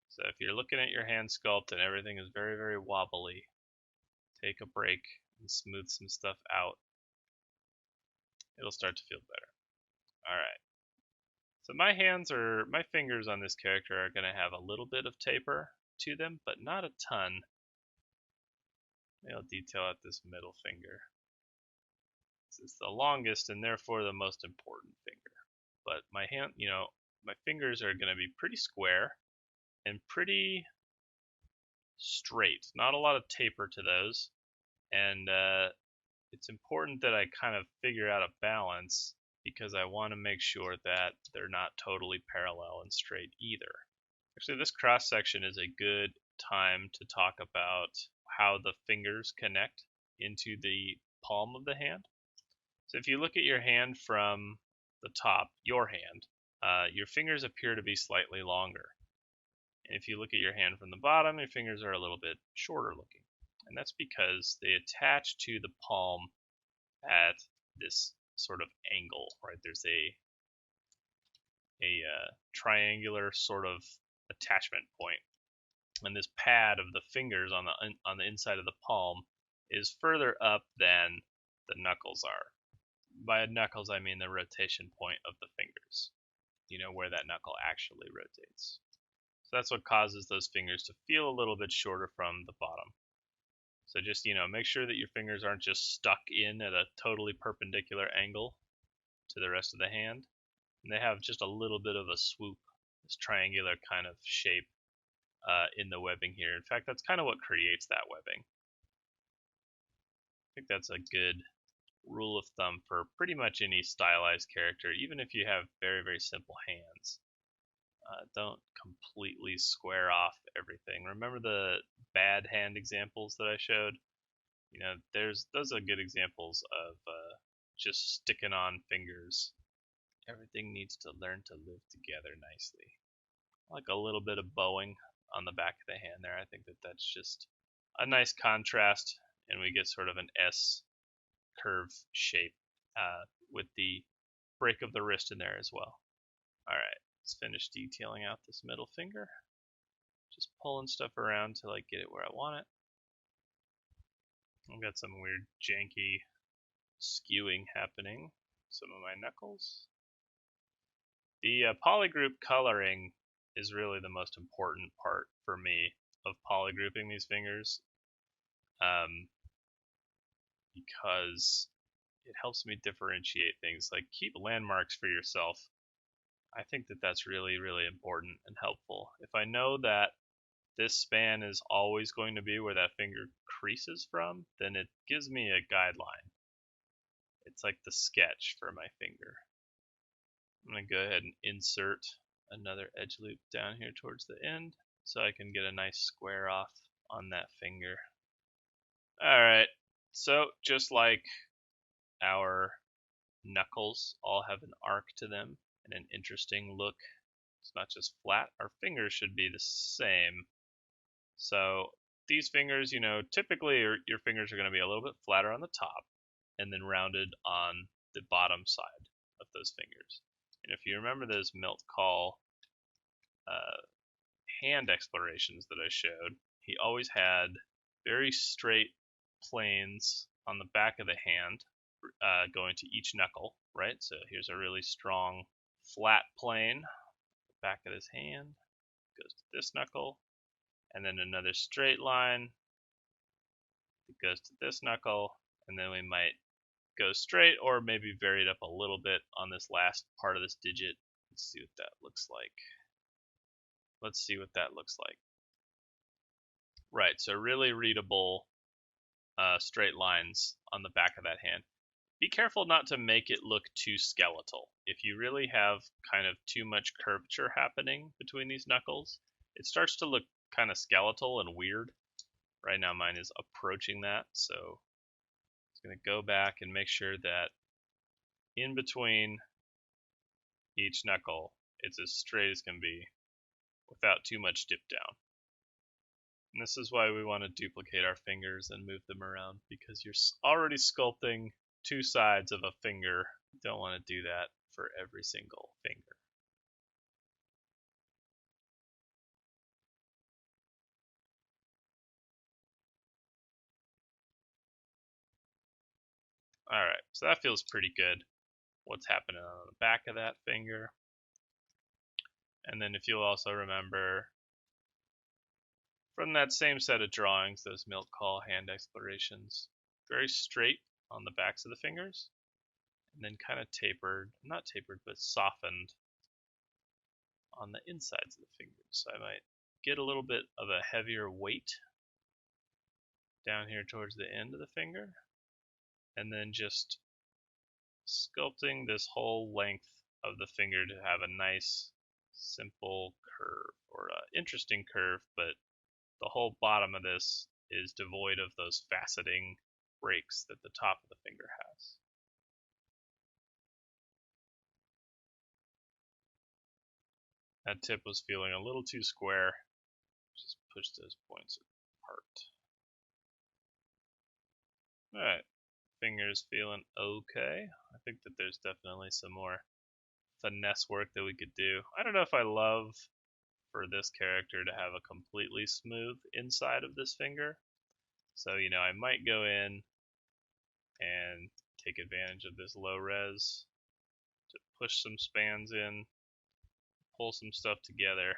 So if you're looking at your hand sculpt and everything is very, very wobbly, take a break and smooth some stuff out. It'll start to feel better. Alright. So my fingers on this character are going to have a little bit of taper to them, but not a ton. Maybe I'll detail out this middle finger. This is the longest and therefore the most important finger. But my hand, my fingers are going to be pretty square and pretty straight. Not a lot of taper to those. And it's important that I kind of figure out a balance because I want to make sure that they're not totally parallel and straight either. Actually, this cross section is a good time to talk about how the fingers connect into the palm of the hand. So if you look at your hand from the top, your fingers appear to be slightly longer. And if you look at your hand from the bottom, your fingers are a little bit shorter looking. And that's because they attach to the palm at this sort of angle, right? There's a triangular sort of attachment point, and this pad of the fingers on the inside of the palm is further up than the knuckles are. By knuckles, I mean the rotation point of the fingers. You know where that knuckle actually rotates. So that's what causes those fingers to feel a little bit shorter from the bottom. So just, make sure that your fingers aren't just stuck in at a totally perpendicular angle to the rest of the hand. And they have just a little bit of a swoop, this triangular kind of shape in the webbing here. In fact, that's kind of what creates that webbing. I think that's a good rule of thumb for pretty much any stylized character, even if you have very, very simple hands. Don't completely square off everything. Remember the bad hand examples that I showed? Those are good examples of just sticking on fingers. Everything needs to learn to live together nicely. Like a little bit of bowing on the back of the hand there. I think that's just a nice contrast, and we get sort of an S curve shape with the break of the wrist in there as well. Alright, let's finish detailing out this middle finger. Just pulling stuff around till I get it where I want it. I've got some weird janky skewing happening. Some of my knuckles. The polygroup coloring is really the most important part for me of polygrouping these fingers, because it helps me differentiate things. Like, keep landmarks for yourself. I think that's really, really important and helpful. If I know that this span is always going to be where that finger creases from, then it gives me a guideline. It's like the sketch for my finger. I'm going to go ahead and insert another edge loop down here towards the end so I can get a nice square off on that finger. Alright, so just like our knuckles all have an arc to them and an interesting look, it's not just flat, our fingers should be the same. So these fingers, typically your fingers are going to be a little bit flatter on the top and then rounded on the bottom side of those fingers. And if you remember those Milt Kahl hand explorations that I showed, he always had very straight planes on the back of the hand going to each knuckle, right? So here's a really strong flat plane, back of his hand, goes to this knuckle, and then another straight line that goes to this knuckle, and then we might go straight or maybe vary it up a little bit on this last part of this digit. Let's see what that looks like. Right, so really readable straight lines on the back of that hand. Be careful not to make it look too skeletal. If you really have kind of too much curvature happening between these knuckles, it starts to look kind of skeletal and weird. Right now mine is approaching that, so I'm going to go back and make sure that in between each knuckle it's as straight as can be without too much dip down. And this is why we want to duplicate our fingers and move them around, because you're already sculpting two sides of a finger. You don't want to do that for every single finger. Alright, so that feels pretty good. What's happening on the back of that finger. And then if you'll also remember from that same set of drawings, those Milt Kahl hand explorations, very straight on the backs of the fingers, and then kind of tapered, not tapered, but softened on the insides of the fingers. So I might get a little bit of a heavier weight down here towards the end of the finger, and then just sculpting this whole length of the finger to have a nice simple curve, or interesting curve, but the whole bottom of this is devoid of those faceting breaks that the top of the finger has. That tip was feeling a little too square. Just push those points apart. Alright, finger's feeling okay. I think that there's definitely some more finesse work that we could do. I don't know if I love for this character to have a completely smooth inside of this finger. So, I might go in and take advantage of this low res to push some spans in, pull some stuff together,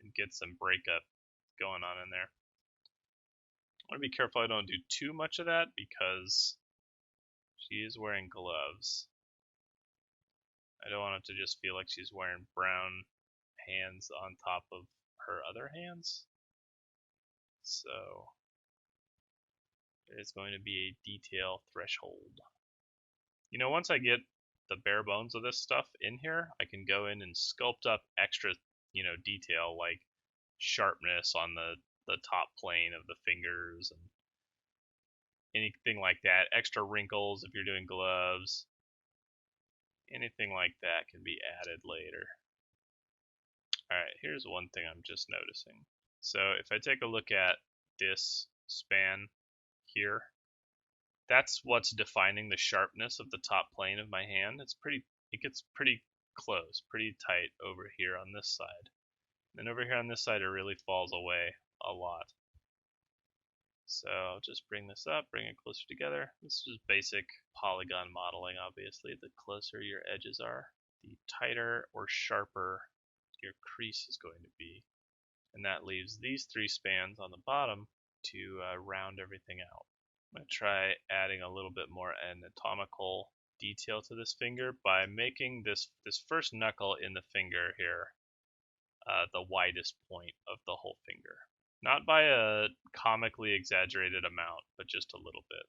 and get some breakup going on in there. I want to be careful I don't do too much of that because she is wearing gloves. I don't want it to just feel like she's wearing brown hands on top of her other hands. So there's going to be a detail threshold. Once I get the bare bones of this stuff in here, I can go in and sculpt up extra, detail like sharpness on the top plane of the fingers and anything like that. Extra wrinkles if you're doing gloves. Anything like that can be added later. Alright, here's one thing I'm just noticing. So if I take a look at this span here, that's what's defining the sharpness of the top plane of my hand. It gets pretty close, pretty tight over here on this side. And over here on this side, it really falls away a lot. So I'll just bring this up, bring it closer together. This is basic polygon modeling, obviously. The closer your edges are, the tighter or sharper your crease is going to be. And that leaves these three spans on the bottom to round everything out. I'm going to try adding a little bit more anatomical detail to this finger by making this first knuckle in the finger here the widest point of the whole finger. Not by a comically exaggerated amount, but just a little bit.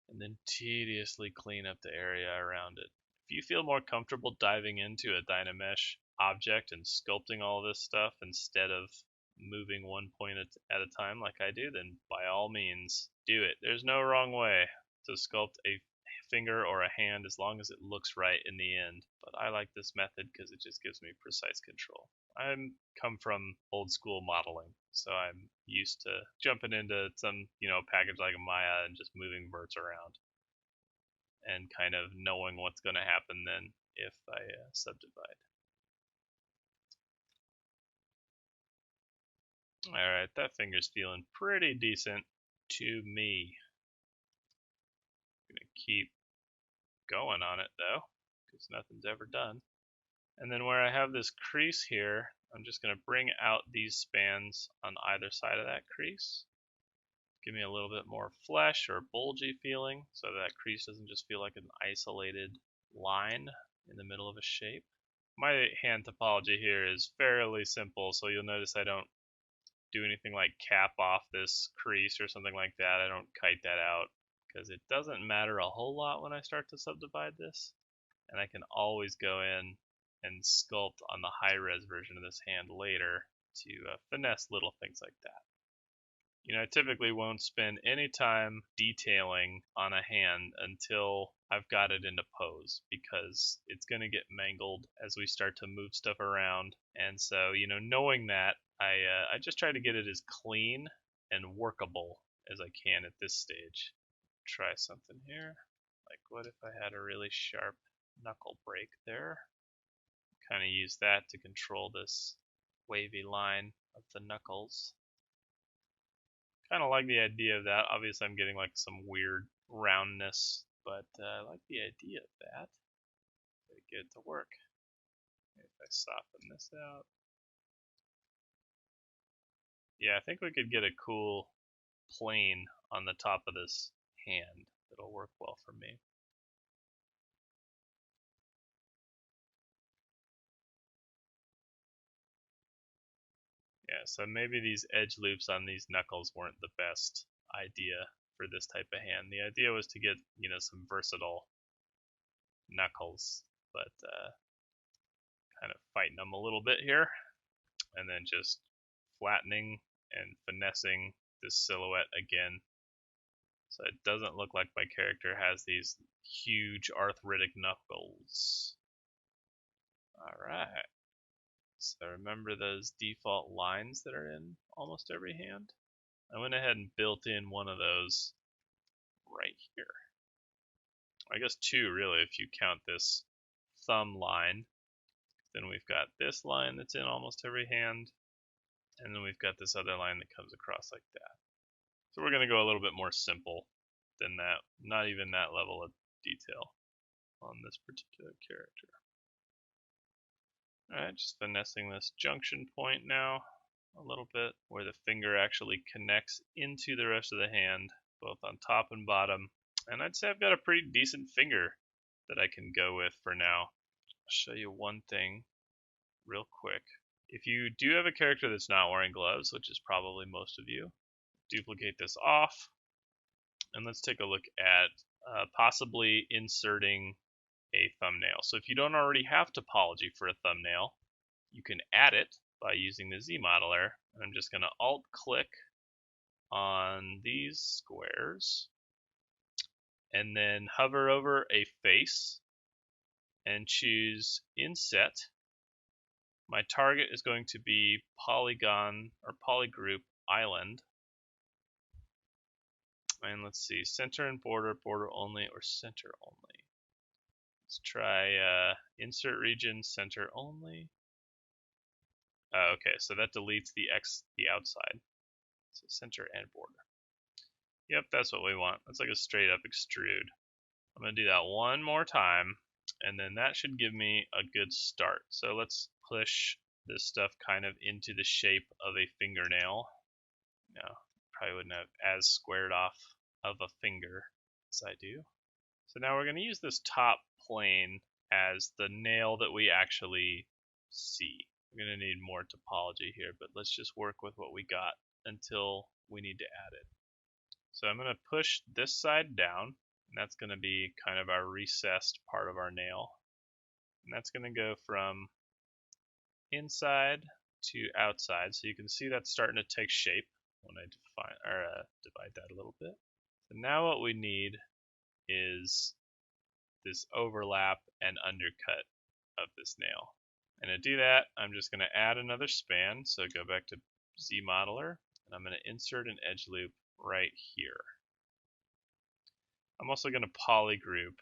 And then tediously clean up the area around it. If you feel more comfortable diving into a Dynamesh object and sculpting all this stuff instead of moving one point at a time like I do, then by all means do it. There's no wrong way to sculpt a finger or a hand as long as it looks right in the end. But I like this method because it just gives me precise control. I come from old school modeling, so I'm used to jumping into some package like a Maya and just moving verts around and kind of knowing what's going to happen then if I subdivide. Alright, that finger's feeling pretty decent to me. I'm going to keep going on it though, because nothing's ever done. And then where I have this crease here, I'm just going to bring out these spans on either side of that crease. Give me a little bit more flesh or bulgy feeling, so that crease doesn't just feel like an isolated line in the middle of a shape. My hand topology here is fairly simple, so you'll notice I don't do anything like cap off this crease or something like that. I don't kite that out because it doesn't matter a whole lot when I start to subdivide this, and I can always go in and sculpt on the high res version of this hand later to finesse little things like that. I typically won't spend any time detailing on a hand until I've got it into pose, because it's going to get mangled as we start to move stuff around. And so, knowing that, I just try to get it as clean and workable as I can at this stage. Try something here. Like, what if I had a really sharp knuckle break there? Kind of use that to control this wavy line of the knuckles. Kind of like the idea of that. Obviously, I'm getting like some weird roundness, but I like the idea of that. Gotta get it to work. If I soften this out. Yeah, I think we could get a cool plane on the top of this hand that'll work well for me. Yeah, so maybe these edge loops on these knuckles weren't the best idea for this type of hand. The idea was to get, some versatile knuckles, but kind of fighting them a little bit here, and then just flattening and finessing this silhouette again. So it doesn't look like my character has these huge arthritic knuckles. Alright. So remember those default lines that are in almost every hand? I went ahead and built in one of those right here. I guess two, really, if you count this thumb line. Then we've got this line that's in almost every hand, and then we've got this other line that comes across like that. So we're going to go a little bit more simple than that, not even that level of detail on this particular character. Alright, just finessing this junction point now a little bit, where the finger actually connects into the rest of the hand, both on top and bottom. And I'd say I've got a pretty decent finger that I can go with for now. I'll show you one thing real quick. If you do have a character that's not wearing gloves, which is probably most of you, duplicate this off, and let's take a look at possibly inserting a thumbnail. So if you don't already have topology for a thumbnail, you can add it by using the Z modeler. And I'm just going to alt click on these squares and then hover over a face and choose inset. My target is going to be polygon or polygroup island. And let's see, center and border, border only, or center only. Let's try insert region, center only. Okay, so that deletes the outside. So center and border. Yep, that's what we want. That's like a straight up extrude. I'm going to do that one more time, and then that should give me a good start. So let's push this stuff kind of into the shape of a fingernail. No, probably wouldn't have as squared off of a finger as I do. So now we're going to use this top plane as the nail that we actually see. We're going to need more topology here, but let's just work with what we got until we need to add it. So I'm going to push this side down, and that's going to be kind of our recessed part of our nail. And that's going to go from inside to outside. So you can see that's starting to take shape when I divide that a little bit. So now what we need is this overlap and undercut of this nail. And to do that, I'm just going to add another span. So go back to Z modeler, and I'm going to insert an edge loop right here. I'm also going to polygroup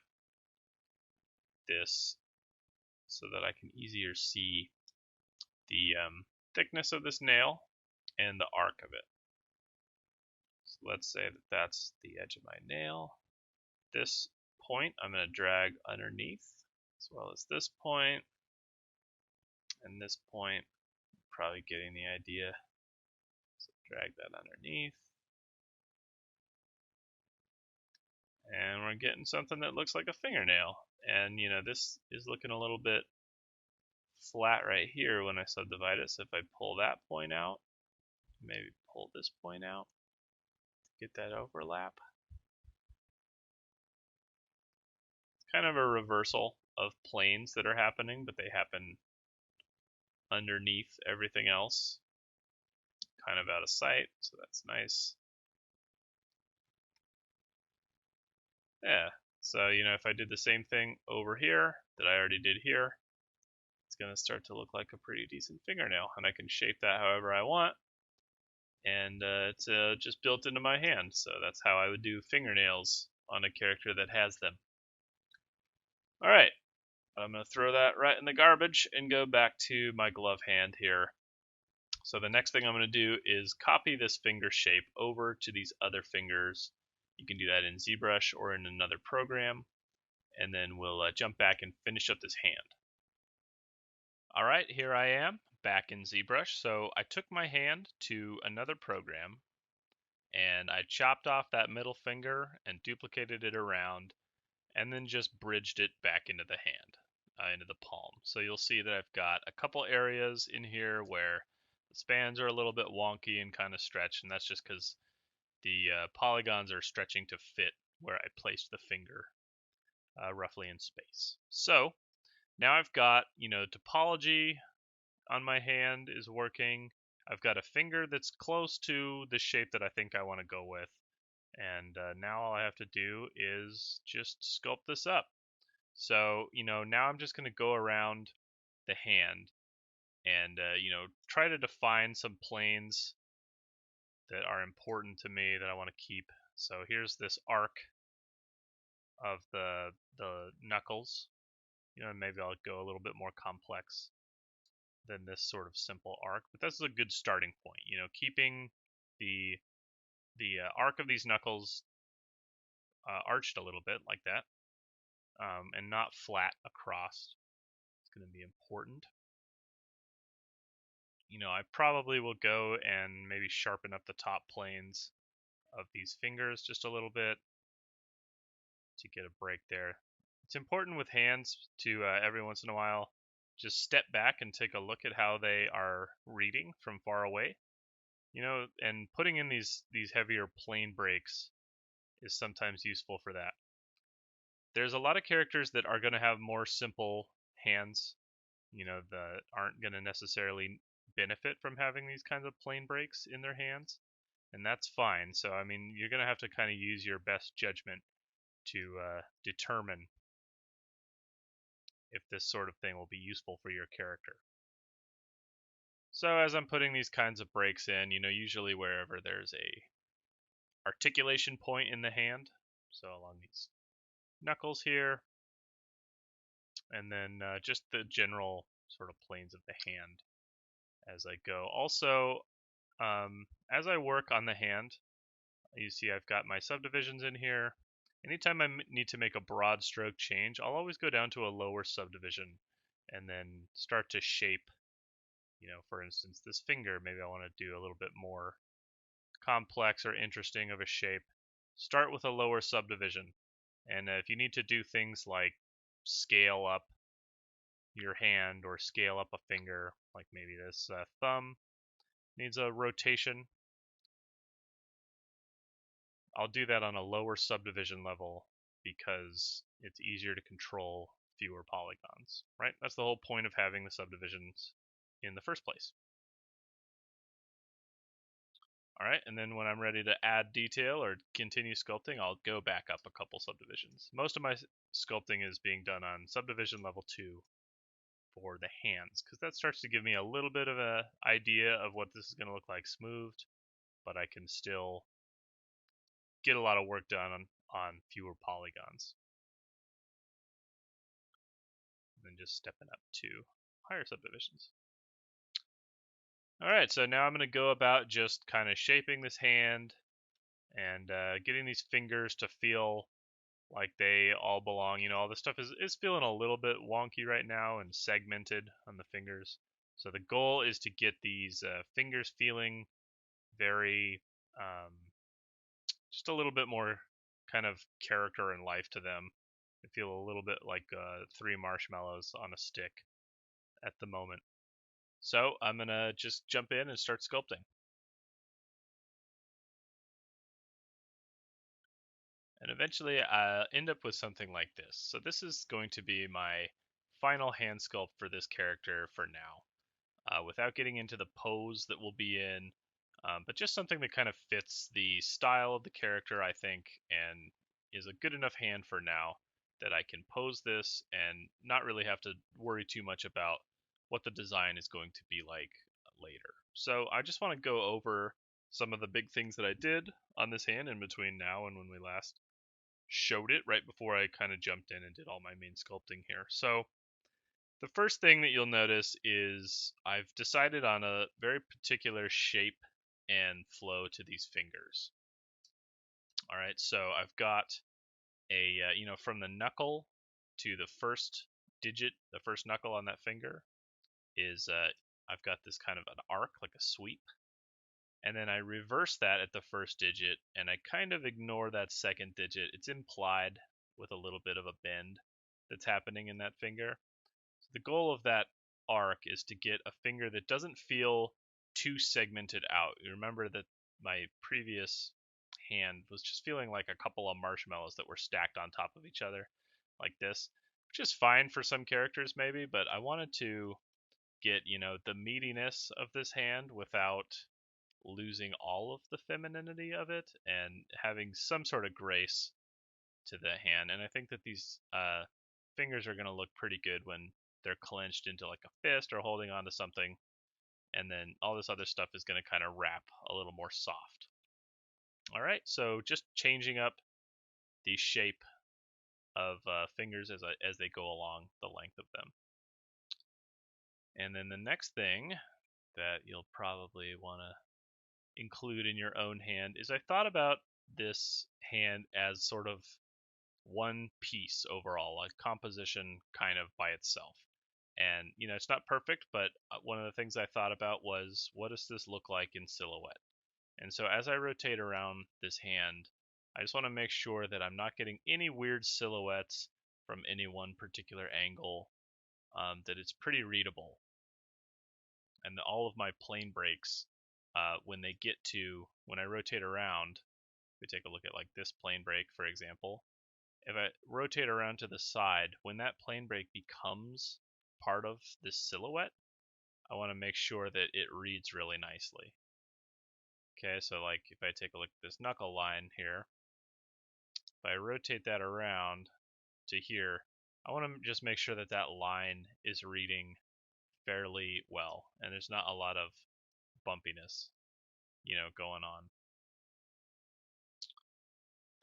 this so that I can easier see the thickness of this nail and the arc of it. So let's say that that's the edge of my nail. This point I'm going to drag underneath, as well as this point and this point. Probably getting the idea. So drag that underneath. And we're getting something that looks like a fingernail. And this is looking a little bit flat right here when I subdivide it. So if I pull that point out, maybe pull this point out, get that overlap. It's kind of a reversal of planes that are happening, but they happen underneath everything else, kind of out of sight, so that's nice. Yeah, so if I did the same thing over here that I already did here, it's going to start to look like a pretty decent fingernail, and I can shape that however I want, and it's just built into my hand, so that's how I would do fingernails on a character that has them. Alright, I'm going to throw that right in the garbage and go back to my glove hand here. So the next thing I'm going to do is copy this finger shape over to these other fingers. You can do that in ZBrush or in another program, and then we'll jump back and finish up this hand. Alright, here I am back in ZBrush. So I took my hand to another program, and I chopped off that middle finger and duplicated it around, and then just bridged it back into the hand, into the palm. So you'll see that I've got a couple areas in here where the spans are a little bit wonky and kind of stretched, and that's just because the polygons are stretching to fit where I placed the finger roughly in space. So now I've got, topology on my hand is working. I've got a finger that's close to the shape that I think I want to go with. And now all I have to do is just sculpt this up. So, now I'm just going to go around the hand and, try to define some planes that are important to me that I want to keep. So here's this arc of the knuckles. Maybe I'll go a little bit more complex than this sort of simple arc, but that's a good starting point. Keeping the arc of these knuckles arched a little bit like that, and not flat across. It's going to be important. I probably will go and maybe sharpen up the top planes of these fingers just a little bit to get a break there. It's important with hands to every once in a while just step back and take a look at how they are reading from far away. And putting in these heavier plane breaks is sometimes useful for that. There's a lot of characters that are going to have more simple hands, that aren't going to necessarily benefit from having these kinds of plane breaks in their hands, and that's fine. So, I mean, you're going to have to kind of use your best judgment to determine if this sort of thing will be useful for your character. So as I'm putting these kinds of breaks in, usually wherever there's a articulation point in the hand, so along these knuckles here, and then just the general sort of planes of the hand as I go. Also, as I work on the hand, you see I've got my subdivisions in here. Anytime I need to make a broad stroke change, I'll always go down to a lower subdivision and then start to shape, for instance, this finger. Maybe I want to do a little bit more complex or interesting of a shape. Start with a lower subdivision. And if you need to do things like scale up your hand or scale up a finger, like maybe this thumb needs a rotation, I'll do that on a lower subdivision level because it's easier to control fewer polygons, right? That's the whole point of having the subdivisions in the first place. All right, and then when I'm ready to add detail or continue sculpting, I'll go back up a couple subdivisions. Most of my sculpting is being done on subdivision level 2 for the hands, because that starts to give me a little bit of an idea of what this is going to look like smoothed, but I can still get a lot of work done on fewer polygons. And then just stepping up to higher subdivisions. All right, so now I'm going to go about just kind of shaping this hand and getting these fingers to feel like they all belong. All this stuff is feeling a little bit wonky right now and segmented on the fingers. So the goal is to get these fingers feeling very, just a little bit more kind of character and life to them. They feel a little bit like 3 marshmallows on a stick at the moment. So I'm going to just jump in and start sculpting. And eventually I'll end up with something like this. So this is going to be my final hand sculpt for this character for now, without getting into the pose that we'll be in, but just something that kind of fits the style of the character, I think, and is a good enough hand for now that I can pose this and not really have to worry too much about what the design is going to be like later. So I just want to go over some of the big things that I did on this hand in between now and when we last showed it, right before I kind of jumped in and did all my main sculpting here. So the first thing that you'll notice is I've decided on a very particular shape and flow to these fingers. All right, so I've got a, from the knuckle to the first digit, the first knuckle on that finger is, I've got this kind of an arc, like a sweep. And then I reverse that at the first digit, and I kind of ignore that second digit. It's implied with a little bit of a bend that's happening in that finger. So the goal of that arc is to get a finger that doesn't feel too segmented out. You remember that my previous hand was just feeling like a couple of marshmallows that were stacked on top of each other like this, which is fine for some characters maybe, but I wanted to get, the meatiness of this hand without losing all of the femininity of it and having some sort of grace to the hand. And I think that these fingers are going to look pretty good when they're clenched into like a fist or holding onto something. And then all this other stuff is going to kind of wrap a little more soft. All right, so just changing up the shape of fingers as they go along the length of them. And then the next thing that you'll probably want to include in your own hand is I thought about this hand as sort of one piece overall, a composition kind of by itself. And, it's not perfect, but one of the things I thought about was what does this look like in silhouette? And so as I rotate around this hand, I just want to make sure that I'm not getting any weird silhouettes from any one particular angle, that it's pretty readable. And all of my plane breaks, when I rotate around, we take a look at like this plane break, for example. If I rotate around to the side, when that plane break becomes part of this silhouette, I want to make sure that it reads really nicely. Okay, so like if I take a look at this knuckle line here, if I rotate that around to here, I want to just make sure that that line is reading fairly well and there's not a lot of bumpiness, going on.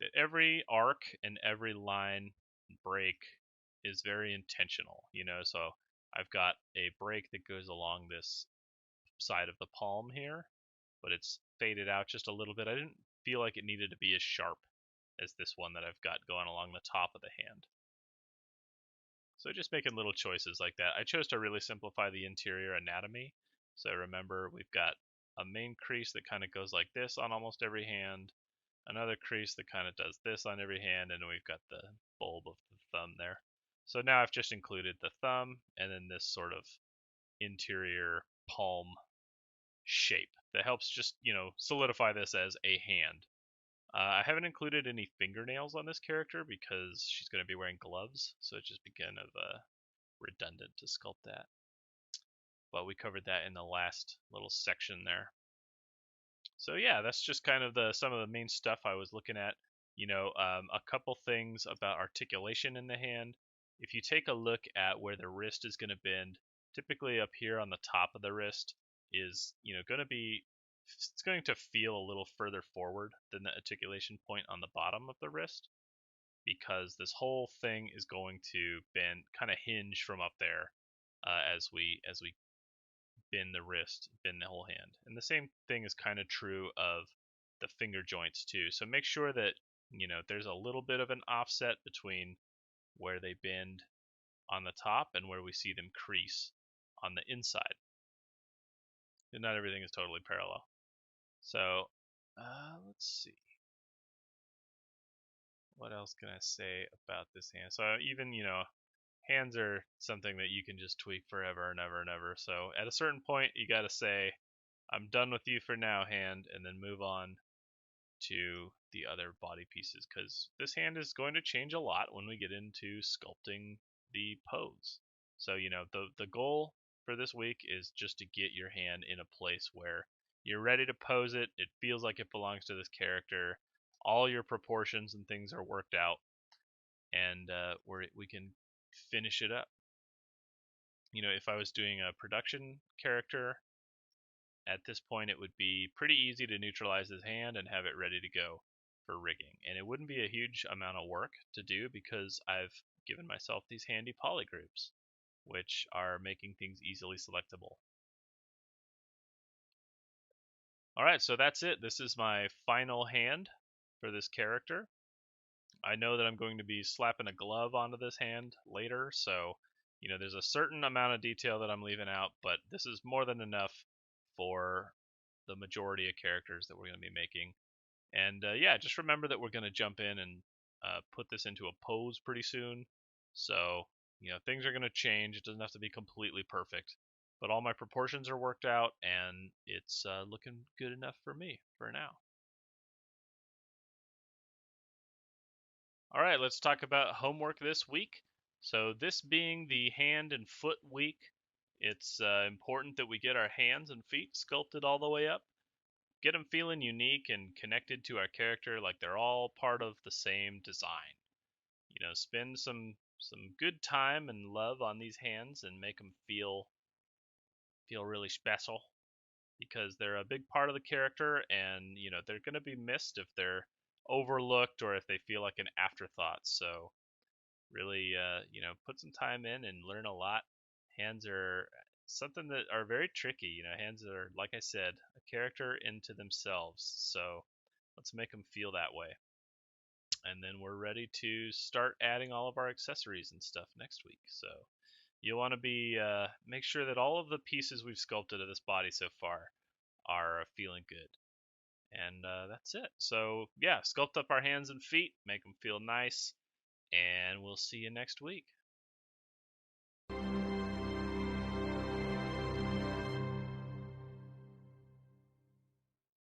That every arc and every line break is very intentional, so I've got a break that goes along this side of the palm here, but it's faded out just a little bit. I didn't feel like it needed to be as sharp as this one that I've got going along the top of the hand. So just making little choices like that. I chose to really simplify the interior anatomy. So remember, we've got a main crease that kind of goes like this on almost every hand, another crease that kind of does this on every hand, and we've got the bulb of the thumb there. So now I've just included the thumb and then this sort of interior palm shape that helps just, solidify this as a hand. I haven't included any fingernails on this character because she's going to be wearing gloves, so it's just kind of redundant to sculpt that. But we covered that in the last little section there. So yeah, that's just kind of some of the main stuff I was looking at. A couple things about articulation in the hand. If you take a look at where the wrist is going to bend, typically up here on the top of the wrist is, it's going to feel a little further forward than the articulation point on the bottom of the wrist, because this whole thing is going to bend, kind of hinge from up there, as we bend the wrist, bend the whole hand. And the same thing is kind of true of the finger joints too. So make sure that, there's a little bit of an offset between where they bend on the top and where we see them crease on the inside. And not everything is totally parallel. So let's see. What else can I say about this hand? So even, hands are something that you can just tweak forever and ever and ever. So at a certain point, you got to say, I'm done with you for now, hand, and then move on to the other body pieces, because this hand is going to change a lot when we get into sculpting the pose. So, the goal for this week is just to get your hand in a place where you're ready to pose it. It feels like it belongs to this character. All your proportions and things are worked out, and we can finish it up. If I was doing a production character, at this point it would be pretty easy to neutralize his hand and have it ready to go for rigging. And it wouldn't be a huge amount of work to do because I've given myself these handy polygroups, which are making things easily selectable. Alright, so that's it. This is my final hand for this character. I know that I'm going to be slapping a glove onto this hand later, so there's a certain amount of detail that I'm leaving out, but this is more than enough for the majority of characters that we're going to be making. And yeah, just remember that we're going to jump in and put this into a pose pretty soon. So, things are going to change. It doesn't have to be completely perfect, but all my proportions are worked out, and it's looking good enough for me for now. All right, let's talk about homework this week. So, this being the hand and foot week, it's important that we get our hands and feet sculpted all the way up, get them feeling unique and connected to our character like they're all part of the same design. Spend some good time and love on these hands and make them feel really special because they're a big part of the character, and they're going to be missed if they're overlooked or if they feel like an afterthought. So really put some time in and learn a lot. Hands are something that are very tricky. Hands are, like I said, a character into themselves, so let's make them feel that way. And then we're ready to start adding all of our accessories and stuff next week. So you want to be make sure that all of the pieces we've sculpted of this body so far are feeling good. And that's it. So yeah, sculpt up our hands and feet, make them feel nice, and we'll see you next week.